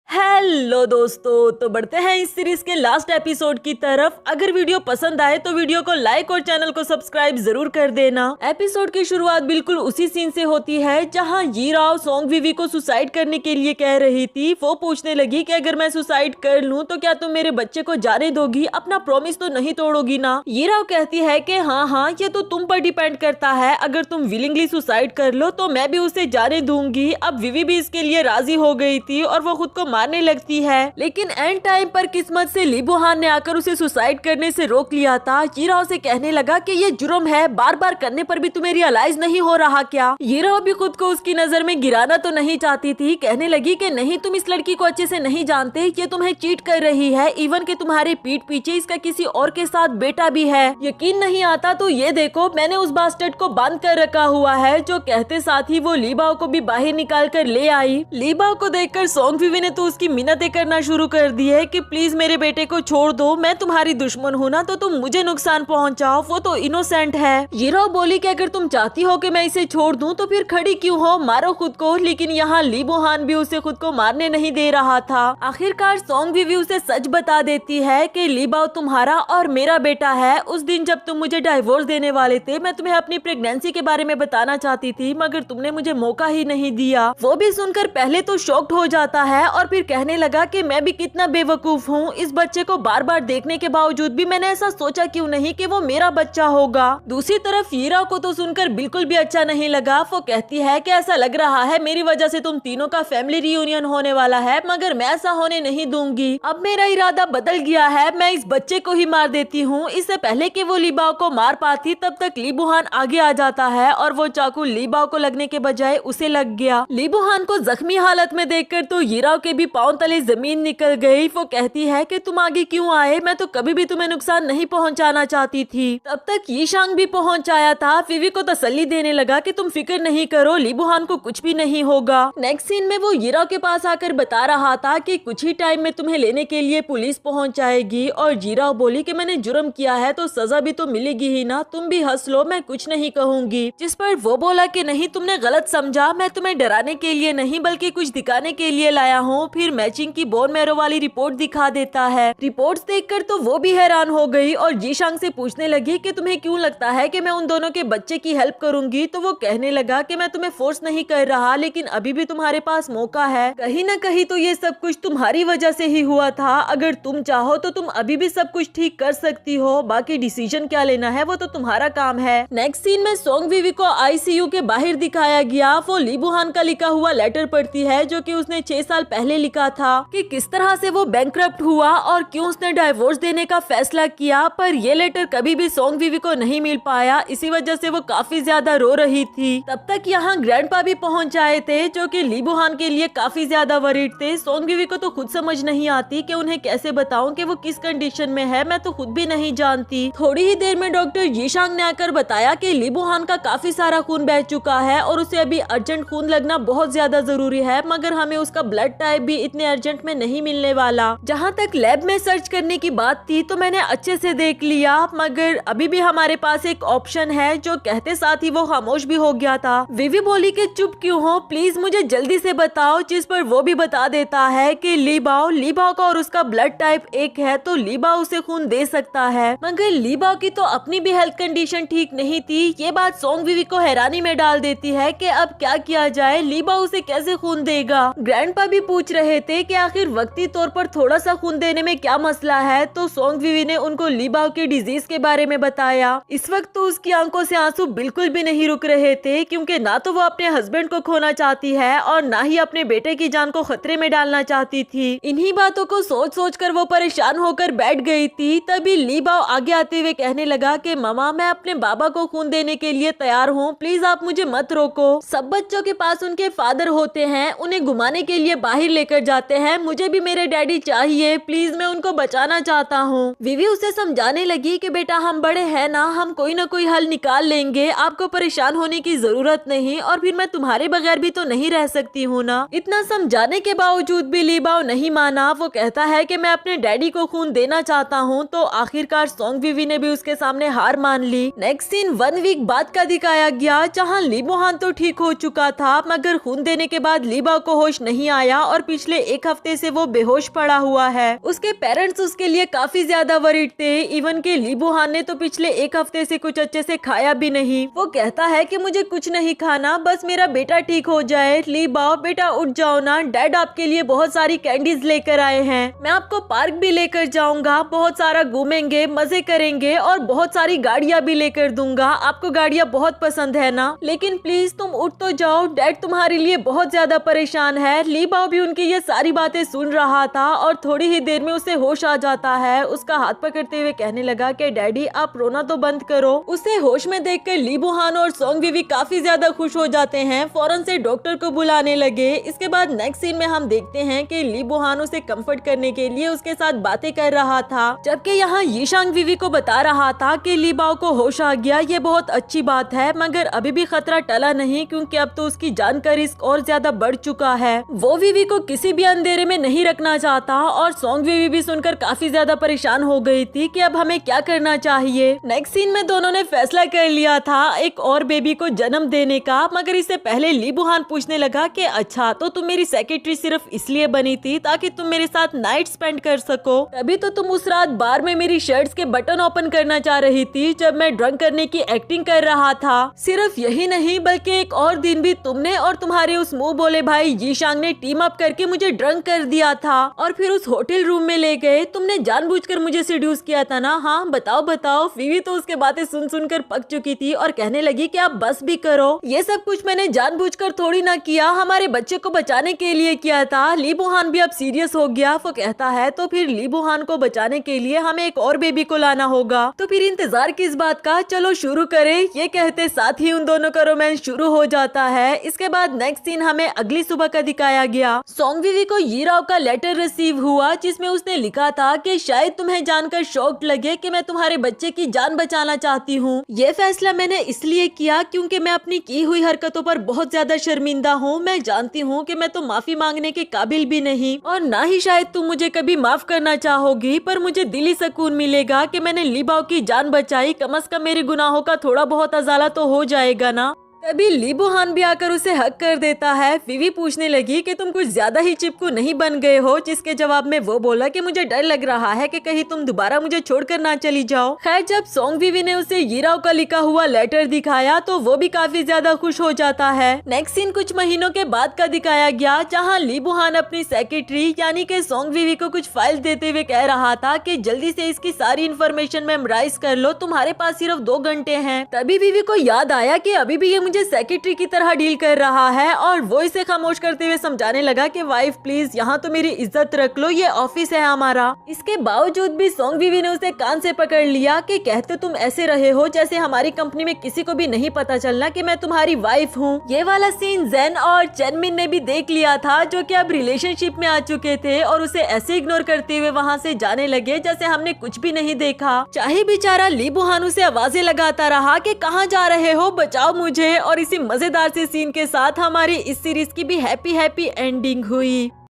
Speaker 1: हेलो दोस्तों, तो बढ़ते हैं इस सीरीज के लास्ट एपिसोड की तरफ। अगर वीडियो पसंद आए तो वीडियो को लाइक और चैनल को सब्सक्राइब जरूर कर देना। एपिसोड की शुरुआत बिल्कुल उसी सीन से होती है जहां ये राव सोंग विवी को सुसाइड करने के लिए कह रही थी। वो पूछने लगी कि अगर मैं सुसाइड कर लूं तो क्या तुम मेरे बच्चे को जाने दोगी, अपना प्रॉमिस तो नहीं तोड़ोगी ना। ये राव कहती है कि हाँ ये तो तुम पर डिपेंड करता है, अगर तुम विलिंगली सुसाइड कर लो तो मैं भी उसे जाने दूंगी। अब विवी भी इसके लिए राजी हो गई थी और वो खुद को मारने लगती है, लेकिन एंड टाइम पर किस्मत से ली बुहान ने आकर उसे सुसाइड करने से रोक लिया था। ये राव से कहने लगा कि ये जुर्म है, बार बार करने पर भी तुम्हें रियलाइज नहीं हो रहा क्या। ये राव भी खुद को उसकी नजर में गिराना तो नहीं चाहती थी। कहने लगी कि नहीं, तुम इस लड़की को अच्छे से नहीं जानते, ये तुम्हें चीट कर रही है, इवन कि तुम्हारे पीठ पीछे इसका किसी और के साथ बेटा भी है। यकीन नहीं आता तो ये देखो, मैंने उस बास्टर्ड को बांध कर रखा हुआ है। जो कहते साथ ही वो ली बाओ को भी बाहर निकाल कर ले आई। ली बाओ को देखकर सोंग विवी ने तो उसकी मिन्नतें करना शुरू कर दी है कि प्लीज मेरे बेटे को छोड़ दो, मैं तुम्हारी दुश्मन हूँ ना, तो तुम मुझे नुकसान पहुँचाओ, वो तो इनोसेंट है। ये राव बोली कि अगर तुम चाहती हो कि मैं इसे छोड़ दूं तो फिर खड़ी क्यों हो, मारो खुद को। लेकिन यहाँ ली बुहान भी उसे खुद को मारने नहीं दे रहा था। आखिरकार सोंग विवी उसे सच बता देती है कि ली बाओ तुम्हारा और मेरा बेटा है। उस दिन जब तुम मुझे डाइवोर्स देने वाले थे, मैं तुम्हें अपनी प्रेगनेंसी के बारे में बताना चाहती थी, मगर तुमने मुझे मौका ही नहीं दिया। वो भी सुनकर पहले तो शॉक्ड हो जाता है और फिर कहने लगा कि मैं भी कितना बेवकूफ हूँ, इस बच्चे को बार बार देखने के बावजूद भी मैंने ऐसा सोचा क्यों नहीं कि वो मेरा बच्चा होगा। दूसरी तरफ हीरा को तो सुनकर बिल्कुल भी अच्छा नहीं लगा। वो कहती है कि ऐसा लग रहा है मेरी वजह से तुम तीनों का फैमिली रियूनियन होने वाला है, मगर मैं ऐसा होने नहीं दूंगी। अब मेरा इरादा बदल गया है, मैं इस बच्चे को ही मार देती हूँ। इससे पहले कि वो ली बाओ को मार पाती तब तक ली बुहान आगे आ जाता है और वो चाकू ली बाओ को लगने के बजाय उसे लग गया। ली बुहान को जख्मी हालत में देखकर तो हीरा के भी पांव तले जमीन निकल गई। वो कहती है कि तुम आगे क्यों आए, मैं तो कभी भी तुम्हें नुकसान नहीं पहुंचाना चाहती थी। तब तक ये शांग भी पहुंच आया था। विवी को तसल्ली देने लगा कि तुम फिक्र नहीं करो, ली बुहान को कुछ भी नहीं होगा। नेक्स्ट सीन में वो हीरा के पास आकर बता रहा था कि कुछ ही टाइम में तुम्हें लेने के लिए पुलिस पहुंच जाएगी। और हीरा बोली कि मैंने जुर्म किया है तो सजा भी तो मिलेगी ही ना, तुम भी हंस लो, मैं कुछ नहीं कहूंगी। जिस पर वो बोला कि नहीं, तुमने गलत समझा, मैं तुम्हें डराने के लिए नहीं बल्कि कुछ दिखाने के लिए लाया हूँ। फिर मैचिंग की बोन मैरो वाली रिपोर्ट दिखा देता है। रिपोर्ट्स देखकर तो वो भी हैरान हो गई और जीशांग से पूछने लगी कि तुम्हें क्यों लगता है कि मैं उन दोनों के बच्चे की हेल्प करूंगी। तो वो कहने लगा कि मैं तुम्हें फोर्स नहीं कर रहा, लेकिन अभी भी तुम्हारे पास मौका है। कहीं न कहीं तो ये सब कुछ तुम्हारी वजह से ही हुआ था। अगर तुम चाहो तो तुम अभी भी सब कुछ ठीक कर सकती हो, बाकी डिसीजन क्या लेना है वो तो तुम्हारा काम है। नेक्स्ट सीन में सोंग विवी को आईसीयू के बाहर दिखाया गया। वो ली बुहान का लिखा हुआ लेटर पढ़ती है जो कि उसने 6 साल पहले लिखा था कि किस तरह से वो बैंकरप्ट हुआ और क्यों उसने डाइवोर्स देने का फैसला किया। पर ये लेटर कभी भी सोंग विवी को नहीं मिल पाया, इसी वजह से वो काफी ज्यादा रो रही थी। तब तक यहाँ ग्रैंडपा भी पहुँच आए थे जो कि ली बुहान के लिए काफी ज्यादा वरीड थे। सोंग विवी को तो खुद समझ नहीं आती कि उन्हें कैसे बताऊं कि वो किस कंडीशन में है, मैं तो खुद भी नहीं जानती। थोड़ी ही देर में डॉक्टर यीशांग ने आकर बताया कि ली बुहान का काफी सारा खून बह चुका है और उसे अभी अर्जेंट खून लगना बहुत ज्यादा जरूरी है, मगर हमें उसका ब्लड टाइप भी इतने अर्जेंट में नहीं मिलने वाला। जहाँ तक लैब में सर्च करने की बात थी तो मैंने अच्छे से देख लिया, मगर अभी भी हमारे पास एक ऑप्शन है। जो कहते साथ ही वो खामोश भी हो गया था। विवी बोली कि चुप क्यों हो, प्लीज मुझे जल्दी से बताओ। जिस पर वो भी बता देता है कि ली बाओ का और उसका ब्लड टाइप एक है, तो ली बाओ उसे खून दे सकता है। मगर ली बाओ की तो अपनी भी हेल्थ कंडीशन ठीक नहीं थी। ये बात सोंग विवी को हैरानी में डाल देती है कि अब क्या किया जाए, ली बाओ उसे कैसे खून देगा। ग्रैंडपा भी पूछ रहे थे कि आखिर वक्ती तौर पर थोड़ा सा खून देने में क्या मसला है, तो सोंग विवी ने उनको ली बाओ की डिजीज के बारे में बताया। इस वक्त तो उसकी आंखों से आंसू बिल्कुल भी नहीं रुक रहे थे, क्योंकि ना तो वो अपने हस्बैंड को खोना चाहती है और ना ही अपने बेटे की जान को खतरे में डालना चाहती थी। इन्हीं बातों को सोच सोच कर वो परेशान होकर बैठ गई थी। तभी ली बाओ आगे आते हुए कहने लगा कि मामा, मैं अपने बाबा को खून देने के लिए तैयार हूँ, प्लीज आप मुझे मत रोको। सब बच्चों के पास उनके फादर होते हैं, उन्हें घुमाने के लिए बाहर लेकर लेकर जाते हैं, मुझे भी मेरे डैडी चाहिए, प्लीज मैं उनको बचाना चाहता हूँ। विवी उसे समझाने लगी कि बेटा हम बड़े हैं ना, हम कोई ना कोई हल निकाल लेंगे, आपको परेशान होने की जरूरत नहीं, और फिर मैं तुम्हारे बगैर भी तो नहीं रह सकती हूँ ना। इतना समझाने के बावजूद भी ली बाओ नहीं माना। वो कहता है कि मैं अपने डैडी को खून देना चाहता हूँ। तो आखिरकार सोंग विवी ने भी उसके सामने हार मान ली। नेक्स्ट सीन 1 वीक बाद का दिखाया गया, जहाँ ली बोहान तो ठीक हो चुका था, मगर खून देने के बाद ली बाओ को होश नहीं आया और पिछले 1 हफ्ते से वो बेहोश पड़ा हुआ है। उसके पेरेंट्स उसके लिए काफी ज्यादा वरीड थे। इवन के ली बोहान ने तो पिछले 1 हफ्ते से कुछ अच्छे से खाया भी नहीं। वो कहता है कि मुझे कुछ नहीं खाना, बस मेरा बेटा ठीक हो जाए। ली बाओ बेटा उठ जाओ ना, डैड आपके लिए बहुत सारी कैंडीज लेकर आए हैं, मैं आपको पार्क भी लेकर जाऊंगा, बहुत सारा घूमेंगे, मजे करेंगे और बहुत सारी गाड़ियाँ भी लेकर दूंगा, आपको गाड़ियाँ बहुत पसंद है ना, लेकिन प्लीज तुम उठ तो जाओ, डैड तुम्हारे लिए बहुत ज्यादा परेशान है। ली बाओ भी उनकी ये सारी बातें सुन रहा था और थोड़ी ही देर में उसे होश आ जाता है। उसका हाथ पकड़ते हुए कहने लगा कि डैडी आप रोना तो बंद करो। उसे होश में देखकर ली बोहान और सोंग विवी काफी ज्यादा खुश हो जाते हैं, फौरन से डॉक्टर को बुलाने लगे। इसके बाद नेक्स्ट सीन में हम देखते हैं कि ली बोहान उसे कंफर्ट करने के लिए उसके साथ बातें कर रहा था, जबकि यहाँ यीशांग विवी को बता रहा था कि ली बाओ को होश आ गया, ये बहुत अच्छी बात है, मगर अभी भी खतरा टला नहीं, क्योंकि अब तो उसकी जान का रिस्क और ज्यादा बढ़ चुका है। वो विवी को किसी भी अंधेरे में नहीं रखना चाहता और सोंग विवी भी सुनकर काफी ज्यादा परेशान हो गई थी कि अब हमें क्या करना चाहिए। नेक्स्ट सीन में दोनों ने फैसला कर लिया था एक और बेबी को जन्म देने का, मगर इससे पहले ली बोहान पूछने लगा कि अच्छा तो तुम मेरी सेक्रेटरी सिर्फ इसलिए बनी थी ताकि तुम मेरे साथ नाइट स्पेंड कर सको, तभी तो तुम उस रात बार में मेरी शर्ट्स के बटन ओपन करना चाह रही थी जब मैं ड्रंक करने की एक्टिंग कर रहा था। सिर्फ यही नहीं बल्कि एक और दिन भी तुमने और तुम्हारे उस मुंह बोले भाई यीशांग ने टीम अप करके मुझे ड्रंक कर दिया था और फिर उस होटल रूम में ले गए, तुमने जानबूझकर मुझे सीड्यूस किया था ना। हाँ बताओ बताओ। विवी तो उसके बातें सुन सुनकर पक चुकी थी और कहने लगी कि आप बस भी करो, ये सब कुछ मैंने जानबूझकर थोड़ी ना किया, हमारे बच्चे को बचाने के लिए किया था। ली बोहान भी अब सीरियस हो गया। वो कहता है तो फिर ली बोहान को बचाने के लिए हमें एक और बेबी को लाना होगा, तो फिर इंतजार किस बात का, चलो शुरू करें। ये कहते साथ ही उन दोनों का रोमांस शुरू हो जाता है। इसके बाद नेक्स्ट सीन हमें अगली सुबह का दिखाया गया। सोंग विवी को यीराओ का लेटर रिसीव हुआ जिसमें उसने लिखा था कि शायद तुम्हें जानकर शॉक्ड लगे कि मैं तुम्हारे बच्चे की जान बचाना चाहती हूँ। ये फैसला मैंने इसलिए किया क्योंकि मैं अपनी की हुई हरकतों पर बहुत ज्यादा शर्मिंदा हूँ। मैं जानती हूँ कि मैं तो माफी मांगने के काबिल भी नहीं और ना ही शायद तुम मुझे कभी माफ करना चाहोगी, पर मुझे दिली सुकून मिलेगा कि मैंने ली बाओ की जान बचाई। कम से कम मेरे गुनाहों का थोड़ा बहुत अजाला तो हो जाएगा ना। तभी ली बोहान भी आकर उसे हक कर देता है। विवी पूछने लगी कि तुम कुछ ज्यादा ही चिपकू नहीं बन गए हो, जिसके जवाब में वो बोला कि मुझे डर लग रहा है कि कहीं तुम दोबारा मुझे छोड़कर ना चली जाओ। खैर जब सोंग विवी ने उसे यीराओ का लिखा हुआ लेटर दिखाया तो वो भी काफी ज्यादा खुश हो जाता है। नेक्स्ट सीन कुछ महीनों के बाद का दिखाया गया, जहाँ ली बोहान अपनी सेक्रेटरी यानी कि सोंग विवी को कुछ फाइल देते हुए कह रहा था कि जल्दी से इसकी सारी इन्फॉर्मेशन मेमोराइज कर लो, तुम्हारे पास सिर्फ 2 घंटे हैं। तभी विवी को याद आया कि अभी भी ये मुझे सेक्रेटरी की तरह डील कर रहा है और वो इसे खामोश करते हुए समझाने लगा कि वाइफ प्लीज यहाँ तो मेरी इज्जत रख लो, ये ऑफिस है हमारा। इसके बावजूद भी सोंग विवी ने उसे कान से पकड़ लिया कि कहते तुम ऐसे रहे हो जैसे हमारी कंपनी में किसी को भी नहीं पता चलना कि मैं तुम्हारी वाइफ हूँ। ये वाला सीन जेन और चेनमिन ने भी देख लिया था, जो कि अब रिलेशनशिप में आ चुके थे और उसे ऐसे इग्नोर करते हुए वहाँ से जाने लगे जैसे हमने कुछ भी नहीं देखा। चाहे बेचारा ली बोहान उसे आवाजें लगाता रहा कि कहाँ जा रहे हो, बचाओ मुझे। और इसी मजेदार से सीन के साथ हमारी इस सीरीज की भी हैप्पी एंडिंग हुई।